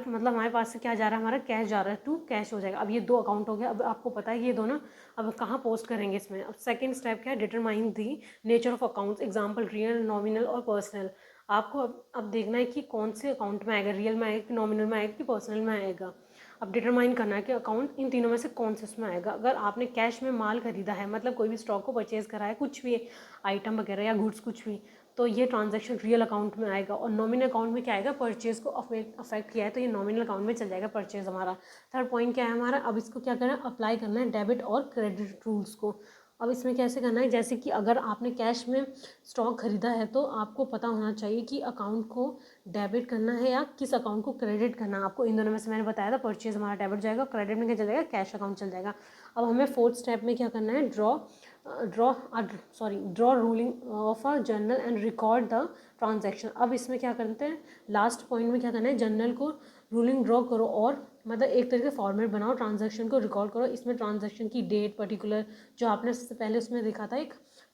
पास से क्या जा रहा है, हमारा कैश जा रहा है टू कैश हो जाएगा। अब ये 2 अकाउंट हो गया। अब आपको पता है ये दोनों अब कहाँ पोस्ट करेंगे इसमें। अब सेकंड स्टेप क्या है, determine the nature of accounts, example real, nominal और पर्सनल। आपको अब देखना है कि कौन से अकाउंट में आएगा, रियल में आएगा कि नॉमिनल में आएगा कि पर्सनल में आएगा। अब डिटरमाइन करना है कि अकाउंट इन तीनों में से कौन से उसमें आएगा। अगर आपने कैश में माल खरीदा है, मतलब कोई भी स्टॉक को परचेज़ करा है, कुछ भी आइटम वगैरह या गुड्स कुछ भी, तो ये ट्रांजैक्शन रियल अकाउंट में आएगा। और नॉमिनल अकाउंट में क्या आएगा, परचेज़ को अफेक्ट किया है तो ये नॉमिनल अकाउंट में चल जाएगा परचेज़ हमारा। थर्ड पॉइंट क्या है हमारा, अब इसको क्या करना है, अप्लाई करना है डेबिट और क्रेडिट रूल्स को। अब इसमें कैसे करना है, जैसे कि अगर आपने कैश में स्टॉक खरीदा है तो आपको पता होना चाहिए कि अकाउंट को डेबिट करना है या किस अकाउंट को क्रेडिट करना है। आपको इन दोनों में से मैंने बताया था, परचेज हमारा डेबिट जाएगा, क्रेडिट में क्या चल जाएगा, कैश अकाउंट चल जाएगा। अब हमें फोर्थ स्टेप में क्या करना है, draw ruling of a journal and record the transaction. अब इसमें क्या करते हैं, लास्ट पॉइंट में क्या करना है, जर्नल को रूलिंग ड्रॉ करो और एक तरीके से फॉर्मेट बनाओ, ट्रांजैक्शन को रिकॉर्ड करो। इसमें ट्रांजैक्शन की डेट पर्टिकुलर, जो आपने सबसे पहले उसमें देखा था,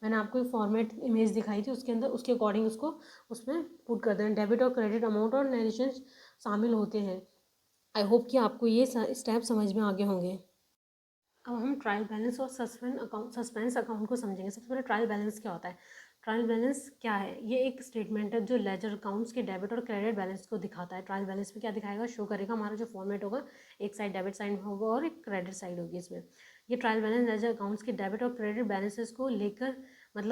मैंने आपको एक फॉर्मेट इमेज दिखाई थी, उसके अंदर उसके अकॉर्डिंग उसको उसमें पुट कर देना। डेबिट और क्रेडिट अमाउंट और नरेशन शामिल होते हैं। आई होप कि आपको ये स्टेप समझ में आगे होंगे। अब हम ट्रायल बैलेंस और सस्पेंस अकाउंट को समझेंगे। सबसे पहले ट्रायल बैलेंस क्या होता है। ट्रायल बैलेंस क्या है, ये एक स्टेटमेंट है जो लेजर अकाउंट्स के डेबिट और क्रेडिट बैलेंस को दिखाता है। ट्रायल बैलेंस में क्या दिखाएगा, शो करेगा हमारा जो फॉर्मेट होगा, एक साइड डेबिट साइड होगा और एक क्रेडिट साइड होगी। इसमें ये ट्रायल बैलेंस लेजर अकाउंट्स के डेबिट और क्रेडिट बैलेंसेस को लेकर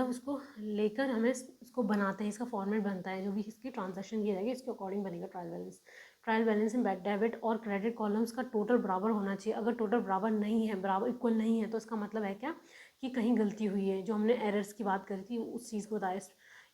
उसको लेकर हमें इसको बनाते हैं, इसका फॉर्मेट बनता है, जो भी इसकी ट्रांजेक्शन की जाएगी इसके अकॉर्डिंग बनेगा ट्रायल बैलेंस। ट्रायल बैलेंस में डेबिट और क्रेडिट कॉलम्स का टोटल बराबर होना चाहिए। अगर टोटल बराबर नहीं है, बराबर इक्वल नहीं है, तो इसका मतलब है क्या कि कहीं गलती हुई है। जो हमने एरर्स की बात करी थी उस चीज़ को बताया।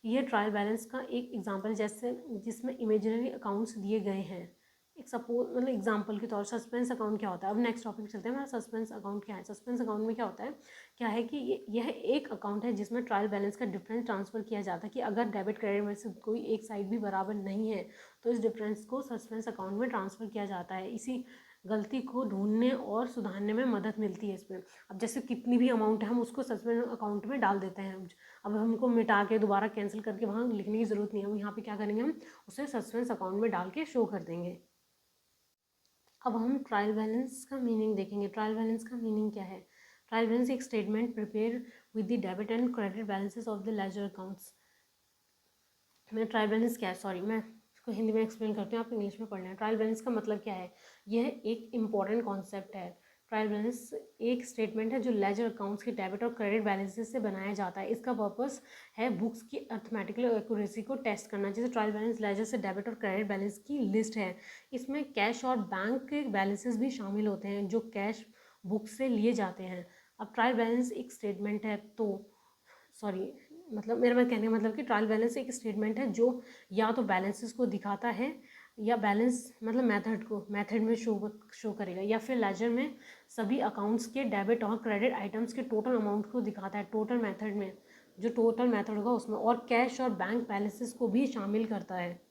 ये ट्रायल बैलेंस का एक एग्जांपल, जैसे जिसमें इमेजिनरी अकाउंट्स दिए गए हैं। एक सपोज एग्जांपल के तौर, सस्पेंस अकाउंट क्या होता है। अब नेक्स्ट टॉपिक चलते हैं, हमारा सस्पेंस अकाउंट क्या है। सस्पेंस अकाउंट में क्या होता है, क्या है कि यह एक अकाउंट है जिसमें ट्रायल बैलेंस का डिफरेंस ट्रांसफर किया जाता है, कि अगर डेबिट क्रेडिट में से कोई एक साइड भी बराबर नहीं है तो इस डिफरेंस को सस्पेंस अकाउंट में ट्रांसफ़र किया जाता है। इसी गलती को ढूंढने और सुधारने में मदद मिलती है इसमें। अब जैसे कितनी भी अमाउंट है हम उसको सस्पेंस अकाउंट में डाल देते हैं। अब हमको मिटा के दोबारा कैंसिल करके वहाँ लिखने की ज़रूरत नहीं है। हम यहाँ पे क्या करेंगे, हम उसे सस्पेंस अकाउंट में डाल के शो कर देंगे। अब हम ट्रायल बैलेंस का मीनिंग देखेंगे। ट्रायल बैलेंस का मीनिंग क्या है। ट्रायल बैलेंस एक statement prepare with the debit and credit balances of the ledger accounts. Trial balance क्या है, मैं इसको हिंदी में एक्सप्लेन करती हूँ, आप इंग्लिश में पढ़ लें। ट्रायल बैलेंस का मतलब क्या है, यह एक इम्पॉर्टेंट कॉन्सेप्ट है। ट्रायल बैलेंस एक स्टेटमेंट है जो लेजर अकाउंट्स के डेबिट और क्रेडिट बैलेंसेस से बनाया जाता है। इसका पर्पस है बुक्स की अर्थमेटिकल एक्यूरेसी को टेस्ट करना। जैसे ट्रायल बैलेंस लेजर से डेबिट और क्रेडिट बैलेंस की लिस्ट है, इसमें कैश और बैंक के बैलेंसेस भी शामिल होते हैं जो कैश बुक से लिए जाते हैं। अब ट्रायल बैलेंस एक स्टेटमेंट है तो मेरा कहने का मतलब कि ट्रायल बैलेंस एक स्टेटमेंट है जो या तो बैलेंसेस को दिखाता है या बैलेंस मतलब मेथड में शो करेगा, या फिर लेजर में सभी अकाउंट्स के डेबिट और क्रेडिट आइटम्स के टोटल अमाउंट को दिखाता है टोटल मेथड में, जो टोटल मेथड होगा उसमें, और कैश और बैंक बैलेंसेस को भी शामिल करता है।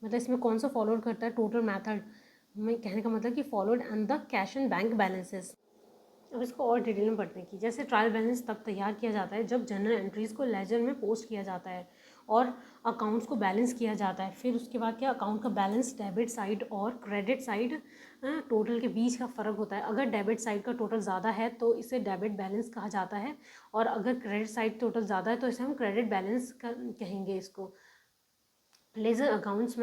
मतलब इसमें कौन सा फॉलो करता है, टोटल मेथड में, कहने का मतलब कि followed and the cash and bank balances. अब इसको और डिटेल में पढ़ते हैं कि जैसे ट्रायल बैलेंस तब तैयार किया जाता है जब जनरल एंट्रीज़ को लेजर में पोस्ट किया जाता है और अकाउंट्स को बैलेंस किया जाता है। फिर उसके बाद क्या, अकाउंट का बैलेंस डेबिट साइड और क्रेडिट साइड टोटल के बीच का फ़र्क होता है। अगर डेबिट साइड का टोटल ज़्यादा है तो इसे डेबिट बैलेंस कहा जाता है, और अगर क्रेडिट साइड टोटल ज़्यादा है तो इसे हम क्रेडिट बैलेंस कहेंगे इसको। लेजर अकाउंट्स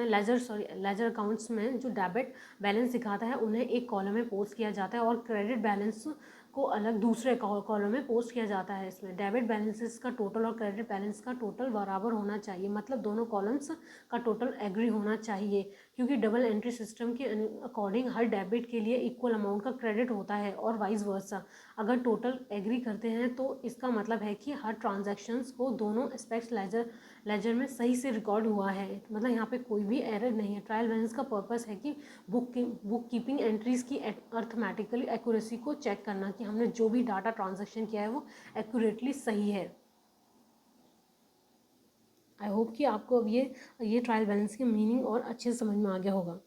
में जो डेबिट बैलेंस दिखाता है उन्हें एक कॉलम में पोस्ट किया जाता है और क्रेडिट बैलेंस को अलग दूसरे कॉलम में पोस्ट किया जाता है। इसमें डेबिट बैलेंसेस का टोटल और क्रेडिट बैलेंस का टोटल बराबर होना चाहिए, मतलब दोनों कॉलम्स का टोटल एग्री होना चाहिए, क्योंकि डबल एंट्री सिस्टम के अकॉर्डिंग हर डेबिट के लिए इक्वल अमाउंट का क्रेडिट होता है और वाइस वर्सा। अगर टोटल एग्री करते हैं तो इसका मतलब है कि हर ट्रांजैक्शंस को दोनों एस्पेक्ट्स लेजर में सही से रिकॉर्ड हुआ है, मतलब यहाँ पे कोई भी एरर नहीं है। ट्रायल बैलेंस का पर्पस है कि बुक कीपिंग एंट्रीज की अर्थमेटिकली एक्यूरेसी को चेक करना, कि हमने जो भी डाटा ट्रांजैक्शन किया है वो एक्यूरेटली सही है। आई होप कि आपको अब ये ट्रायल बैलेंस की मीनिंग और अच्छे से समझ में आ गया होगा।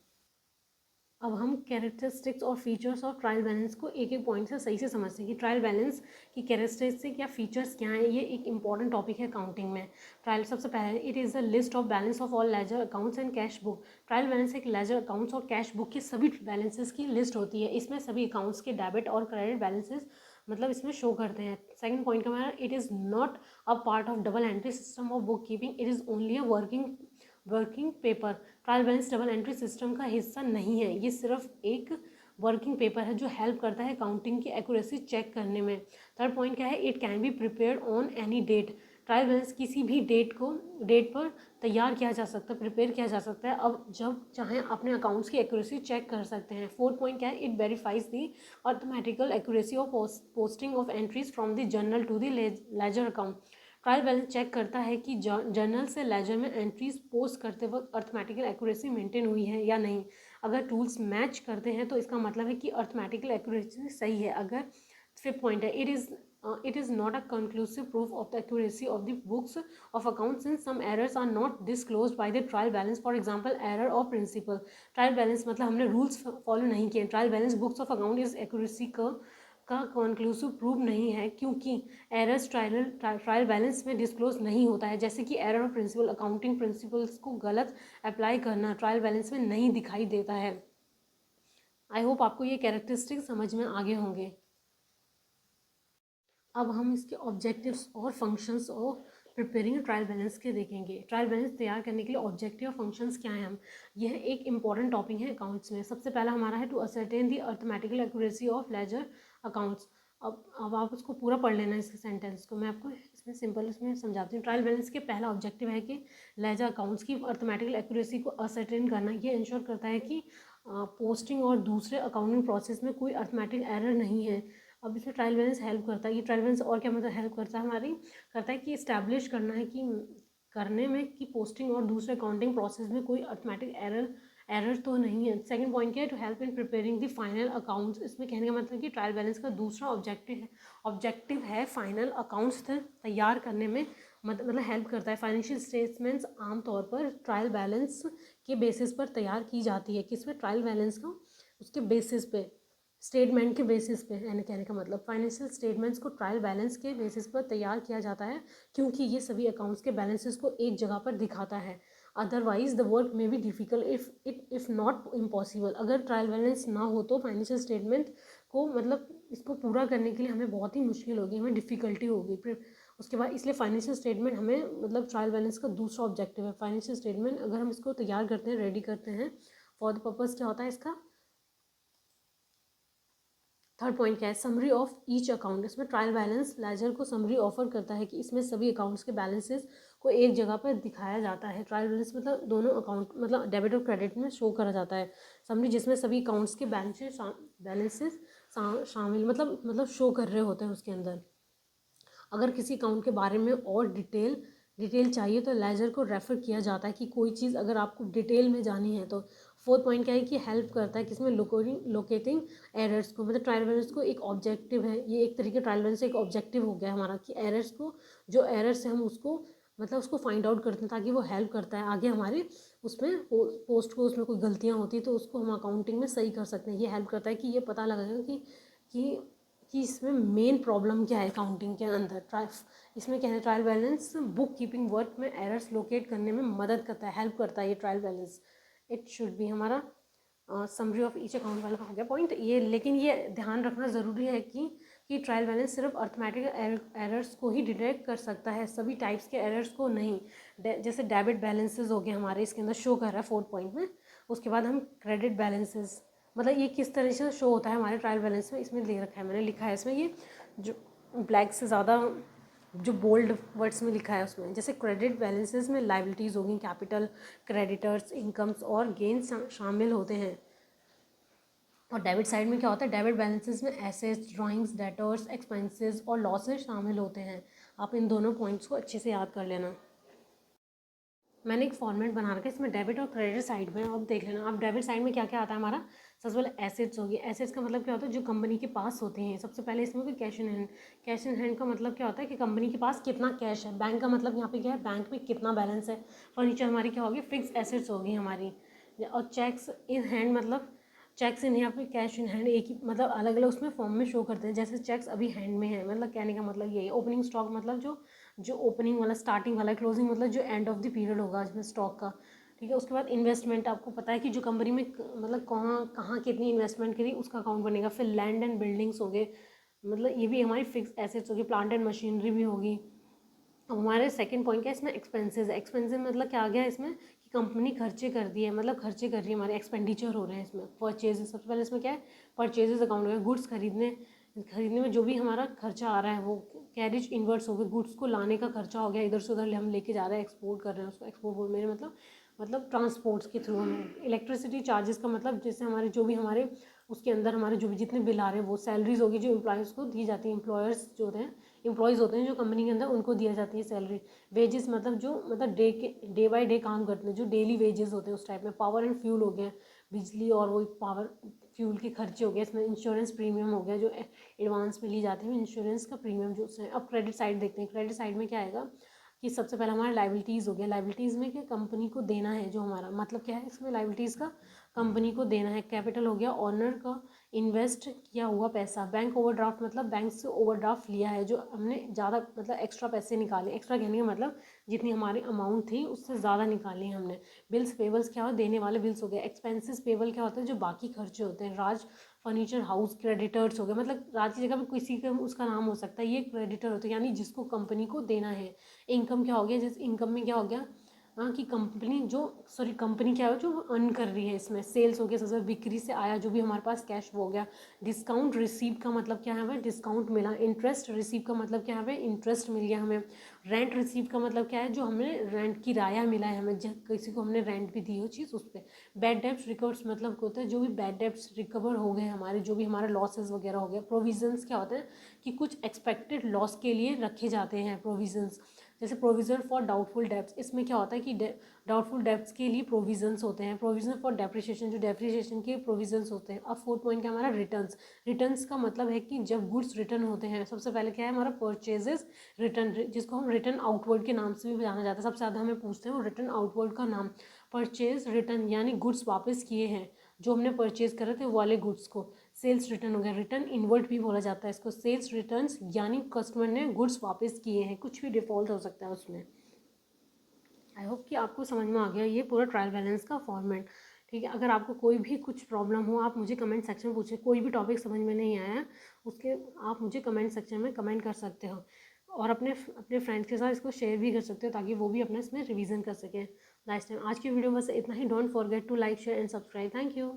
अब हम कैरेक्टरिस्टिक्स और फीचर्स ऑफ ट्रायल बैलेंस को एक एक पॉइंट से सही से समझते हैं कि ट्रायल बैलेंस की कैरेक्टरिस्टिक या फीचर्स क्या हैं। ये एक इंपॉर्टेंट टॉपिक है अकाउंटिंग में। ट्रायल सबसे पहले, it is the list of balance of all ledger accounts and cash book. Trial balance एक लेजर अकाउंट्स और कैश बुक की सभी बैलेंसेस की लिस्ट होती है। इसमें सभी अकाउंट्स के डेबिट और क्रेडिट बैलेंसेस मतलब इसमें शो करते हैं। सेकंड पॉइंट का हमारा, it is not a part of double entry system of book keeping, it is only a working paper. Trial balance double entry system का हिस्सा नहीं है, ये सिर्फ एक वर्किंग पेपर है जो हेल्प करता है अकाउंटिंग की एक्यूरेसी चेक करने में। थर्ड पॉइंट क्या है, it can be prepared on any date. Trial balance किसी भी डेट पर तैयार किया जा सकता है, प्रिपेयर किया जा सकता है, अब जब चाहें अपने अकाउंट्स की एक्यूरेसी चेक कर सकते हैं। फोर्थ पॉइंट क्या है, it verifies the arithmetical accuracy of posting of entries from the journal to the ledger account. Trial balance check करता है कि जर्नल से लेजर में एंट्रीज पोस्ट करते वक्त अर्थमेटिकल एक्यूरेसी मेंटेन हुई है या नहीं। अगर टूल्स मैच करते हैं तो इसका मतलब है कि अर्थमेटिकल एक्यूरेसी सही है। अगर फिफ्थ पॉइंट है, it is not a conclusive proof of the accuracy of the books of accounts since some errors are not disclosed by the trial balance, for example error of principle। Trial balance मतलब हमने rules follow नहीं किए। Trial balance books of account इस accuracy का conclusive proof नहीं है, क्योंकि errors trial balance में डिस्क्लोज नहीं होता है। जैसे कि error of principle, accounting principles को गलत अप्लाई करना ट्रायल बैलेंस में नहीं दिखाई देता है। आई होप आपको ये कैरेक्टरिस्टिक्स समझ में आगे होंगे। अब हम इसके ऑब्जेक्टिव्स और फंक्शंस और प्रिपेयरिंग ट्रायल बैलेंस के देखेंगे। ट्रायल बैलेंस तैयार करने के लिए ऑब्जेक्टिव और फंक्शंस क्या हैं हम, यह एक इंपॉर्टेंट टॉपिक है अकाउंट्स में। सबसे पहला हमारा है to ascertain the arithmetical accuracy of ledger accounts. अब आप उसको पूरा पढ़ लेना इस सेंटेंस को, मैं आपको इसमें सिंपल इसमें समझाती हूँ। ट्रायल बैलेंस के पहला ऑब्जेक्टिव है कि लेजर अकाउंट्स की अर्थमेटिकल एक्यूरेसी को असर्टेन करना। ये इंश्योर करता है कि पोस्टिंग और दूसरे अकाउंटिंग प्रोसेस में कोई अर्थमेटिक एरर नहीं है। अब इसमें ट्रायल बैलेंस हेल्प करता है। ये ट्रायल बैलेंस और क्या मतलब हेल्प करता है हमारी, करता है कि इस्टेब्लिश करना है कि करने में कि पोस्टिंग और दूसरे अकाउंटिंग प्रोसेस में कोई अर्थमेटिक एरर तो नहीं है। सेकंड पॉइंट क्या है, to help in preparing the final accounts. इसमें कहने का मतलब कि ट्रायल बैलेंस का दूसरा ऑब्जेक्टिव है फाइनल अकाउंट्स तैयार करने में मतलब हेल्प करता है। फाइनेंशियल स्टेटमेंट्स आमतौर पर ट्रायल बैलेंस के बेसिस पर तैयार की जाती है। किस पे, ट्रायल बैलेंस का उसके बेसिस पे, स्टेटमेंट के बेसिस पे, यानी कहने का मतलब फाइनेंशियल स्टेटमेंट्स को ट्रायल बैलेंस के बेसिस पर तैयार किया जाता है, क्योंकि ये सभी अकाउंट्स के बैलेंसेस को एक जगह पर दिखाता है। अदरवाइज द वर्क में be difficult if not impossible. अगर ट्रायल बैलेंस ना हो तो फाइनेंशियल स्टेटमेंट को मतलब इसको पूरा करने के लिए हमें बहुत ही मुश्किल होगी, हमें डिफ़िकल्टी होगी। फिर उसके बाद इसलिए फाइनेंशियल स्टेटमेंट हमें मतलब ट्रायल बैलेंस का दूसरा ऑब्जेक्टिव है। फाइनेंशियल स्टेटमेंट अगर हम इसको तैयार करते हैं, रेडी करते हैं, फॉर द पर्पज़ क्या होता है इसका। थर्ड पॉइंट क्या है, समरी ऑफ ईच अकाउंट। इसमें ट्रायल बैलेंस लेजर को समरी ऑफर करता है कि इसमें सभी अकाउंट्स के बैलेंसेस को एक जगह पर दिखाया जाता है। ट्रायल बैलेंस मतलब दोनों अकाउंट मतलब डेबिट और क्रेडिट में शो करा जाता है समरी, जिसमें सभी अकाउंट्स के बैलेंसेस शामिल मतलब शो कर रहे होते हैं उसके अंदर। अगर किसी अकाउंट के बारे में और डिटेल चाहिए तो लेजर को रेफ़र किया जाता है कि कोई चीज़ अगर आपको डिटेल में जानी है तो। फोर्थ पॉइंट क्या है कि हेल्प करता है किसमें, लोकेटिंग एरर्स को, मतलब ट्रायल बैलेंस को एक ऑब्जेक्टिव है, ये एक तरीके ट्रायल बैलेंस एक ऑब्जेक्टिव हो गया हमारा कि एरर्स को, जो एरर्स है हम उसको मतलब उसको फाइंड आउट करते हैं, ताकि वो हेल्प करता है आगे हमारे उसमें पोस्ट को, उसमें कोई गलतियाँ होती तो उसको हम अकाउंटिंग में सही कर सकते हैं। ये हेल्प करता है कि ये पता लगेगा कि कि इसमें मेन प्रॉब्लम क्या है अकाउंटिंग के अंदर। इसमें क्या है, trial balance book keeping work में एरर्स लोकेट करने में मदद करता है, हेल्प करता है ये trial balance. It should be हमारा समरी ऑफ ईच अकाउंट वाला हो गया पॉइंट ये। लेकिन ये ध्यान रखना ज़रूरी है कि ट्रायल बैलेंस सिर्फ अर्थमेटिक एरर्स को ही डिटेक्ट कर सकता है, सभी टाइप्स के एरर्स को नहीं। जैसे डेबिट बैलेंसेस हो गए हमारे इसके अंदर शो कर रहा है फोर्थ पॉइंट में। उसके बाद हम क्रेडिट बैलेंसेस, मतलब ये किस तरह से शो होता है हमारे ट्रायल बैलेंस में, इसमें दे रखा है, मैंने लिखा है इसमें ये जो ब्लैक से ज़्यादा जो बोल्ड वर्ड्स में लिखा है उसमें। जैसे क्रेडिट बैलेंसेस में लाइबिलिटीज़ होगी, कैपिटल, क्रेडिटर्स, इनकम्स और गेन्स शामिल होते हैं। और डेबिट साइड में क्या होता है, डेबिट बैलेंसेस में एसेट्स, ड्राइंग्स, डेटर्स, एक्सपेंसेस और लॉसेज शामिल होते हैं। आप इन दोनों पॉइंट्स को अच्छे से याद कर लेना। मैंने एक फॉर्मेट बना रखा है इसमें डेबिट और क्रेडिट साइड में, अब देख लेना। अब डेबिट साइड में क्या क्या आता है हमारा, सबसे पहले एसेट्स होगी। एसेट्स का मतलब क्या होता है, जो कंपनी के पास होते हैं। सबसे पहले इसमें कोई cash in hand. Cash in hand का मतलब क्या होता है कि कंपनी के पास कितना कैश है। बैंक का मतलब यहाँ पे क्या है, बैंक में कितना बैलेंस है। फर्नीचर हमारी क्या होगी, फिक्स एसेट्स होगी हमारी। और चेक्स इन हैंड मतलब चेक्स इन यहाँ पे कैश इन हैंड एक ही मतलब अलग अलग उसमें फॉर्म में शो करते हैं। जैसे चेक्स अभी हैंड में है, मतलब कहने का मतलब ये है। ओपनिंग स्टॉक मतलब जो ओपनिंग वाला स्टार्टिंग वाला, क्लोजिंग मतलब जो एंड ऑफ द पीरियड होगा इसमें स्टॉक का, ठीक है। उसके बाद इन्वेस्टमेंट, आपको पता है कि जो कंपनी में मतलब कहाँ कहाँ कितनी इन्वेस्टमेंट करी उसका अकाउंट बनेगा। फिर लैंड एंड बिल्डिंग्स हो गए, मतलब ये भी हमारी फिक्स एसेट्स होगी। प्लांट एंड मशीनरी भी होगी। अब हमारे सेकंड पॉइंट क्या है इसमें, एक्सपेंसेस। एक्सपेंसेस मतलब क्या आ गया इसमें कि कंपनी खर्चे कर दी है, मतलब खर्चे कर रही है, हमारे एक्सपेंडिचर हो रहे हैं इसमें। परचेजेस, सबसे पहले इसमें क्या है, परचेजेस अकाउंट में गुड्स खरीदने में जो भी हमारा खर्चा आ रहा है वो कैरिज इनवर्ट्स हो गए। गुड्स को लाने का खर्चा हो गया, इधर से उधर हम लेके जा रहे हैं, एक्सपोर्ट कर रहे हैं उसको। एक्सपोर्ट बोल मेरे मतलब ट्रांसपोर्ट्स के थ्रू हमें। इलेक्ट्रिसिटी चार्जेस का मतलब जैसे हमारे जो भी हमारे उसके अंदर हमारे जो भी जितने बिल आ रहे हैं वो सैलरीज होगी जो एम्प्लॉयज़ को दी जाती है। एम्प्लॉयर्स जो होते हैं, एम्प्लॉयज़ होते हैं जो कंपनी के अंदर, उनको दिया जाती है सैलरी। वेजेस मतलब जो मतलब डे बाय डे काम करते हैं, जो डेली वेजेस होते हैं उस टाइप में। पावर एंड फ्यूल हो गया, बिजली और वही पावर फ्यूल के खर्चे हो गए। इसमें इंश्योरेंस प्रीमियम हो गया, जो एडवांस में ली जाती है इंश्योरेंस का प्रीमियम जो उसमें। अब क्रेडिट साइड देखते हैं। क्रेडिट साइड में क्या आएगा कि सबसे पहले हमारा लाइबिलिटीज़ हो गया। लाइबिलिटीज़ में क्या, कंपनी को देना है जो हमारा, मतलब क्या है इसमें लाइबिलिटीज़ का, कंपनी को देना है। कैपिटल हो गया ऑनर का इन्वेस्ट किया हुआ पैसा। बैंक ओवरड्राफ्ट मतलब बैंक से ओवरड्राफ्ट लिया है, जो हमने ज़्यादा मतलब एक्स्ट्रा पैसे निकाले। एक्स्ट्रा कहने का मतलब जितनी हमारी अमाउंट थी उससे ज़्यादा निकाली है हमने। बिल्स पेबल्स क्या हो, देने वाले बिल्स हो गए। एक्सपेंसेस पेबल क्या होता है, जो बाकी खर्चे होते हैं। राज फर्नीचर हाउस क्रेडिटर्स हो गए, मतलब राज की जगह पे किसी का उसका नाम हो सकता है, ये क्रेडिटर होते हैं, यानी जिसको कंपनी को देना है। इनकम क्या हो गया, जैसे इनकम में क्या हो गया, हाँ कि कंपनी क्या है जो अर्न कर रही है। इसमें सेल्स हो गया, सबसे बिक्री से आया जो भी हमारे पास कैश वो हो गया। डिस्काउंट रिसीव का मतलब क्या है, हमें डिस्काउंट मिला। इंटरेस्ट रिसीव का मतलब क्या है, हमें इंटरेस्ट मिल गया हमें। रेंट रिसीव का मतलब क्या है, जो हमें रेंट किराया मिला है हमें, जब किसी को हमने रेंट भी दी हो चीज़ उस पर। बैड डेब्ट्स रिकवर्स मतलब होता है जो भी बैड डेब्ट्स रिकवर हो गए हमारे, जो भी हमारे लॉसेस वगैरह हो गया। प्रोविजंस क्या होता है कि कुछ एक्सपेक्टेड लॉस के लिए रखे जाते हैं प्रोविजंस। जैसे प्रोविज़न फॉर डाउटफुल डेब्ट्स, इसमें क्या होता है कि डाउटफुल डेब्ट्स के लिए प्रोविजंस होते हैं। प्रोविज़न फॉर डेप्रिसिएशन, जो डेप्रिसिएशन के प्रोविजंस होते हैं। अब फोर्थ पॉइंट क्या हमारा, रिटर्न्स। रिटर्न्स का मतलब है कि जब गुड्स रिटर्न होते हैं, सबसे पहले क्या है हमारा, परचेजेस रिटर्न, जिसको हम रिटर्न आउटवर्ड के नाम से भी जाना जाता है। सबसे ज़्यादा हमें पूछते हैं वो रिटर्न आउटवर्ड का नाम। परचेज रिटर्न यानी गुड्स वापस किए हैं, जो हमने परचेज करे थे वो वाले गुड्स को। सेल्स रिटर्न हो गया, रिटर्न इनवर्ट भी बोला जाता है इसको। सेल्स रिटर्न्स यानी कस्टमर ने गुड्स वापस किए हैं, कुछ भी डिफ़ॉल्ट हो सकता है उसमें। आई होप कि आपको समझ में आ गया ये पूरा ट्रायल बैलेंस का फॉर्मेट, ठीक है। अगर आपको कोई भी कुछ प्रॉब्लम हो आप मुझे कमेंट सेक्शन में पूछें। कोई भी टॉपिक समझ में नहीं आया उसके आप मुझे कमेंट सेक्शन में कमेंट कर सकते हो, और अपने फ्रेंड्स के साथ इसको शेयर भी कर सकते हो ताकि वो भी अपने इसमें रिवीजन कर सकें लास्ट टाइम। आज की वीडियो बस इतना ही। Don't forget to like share and subscribe. Thank you.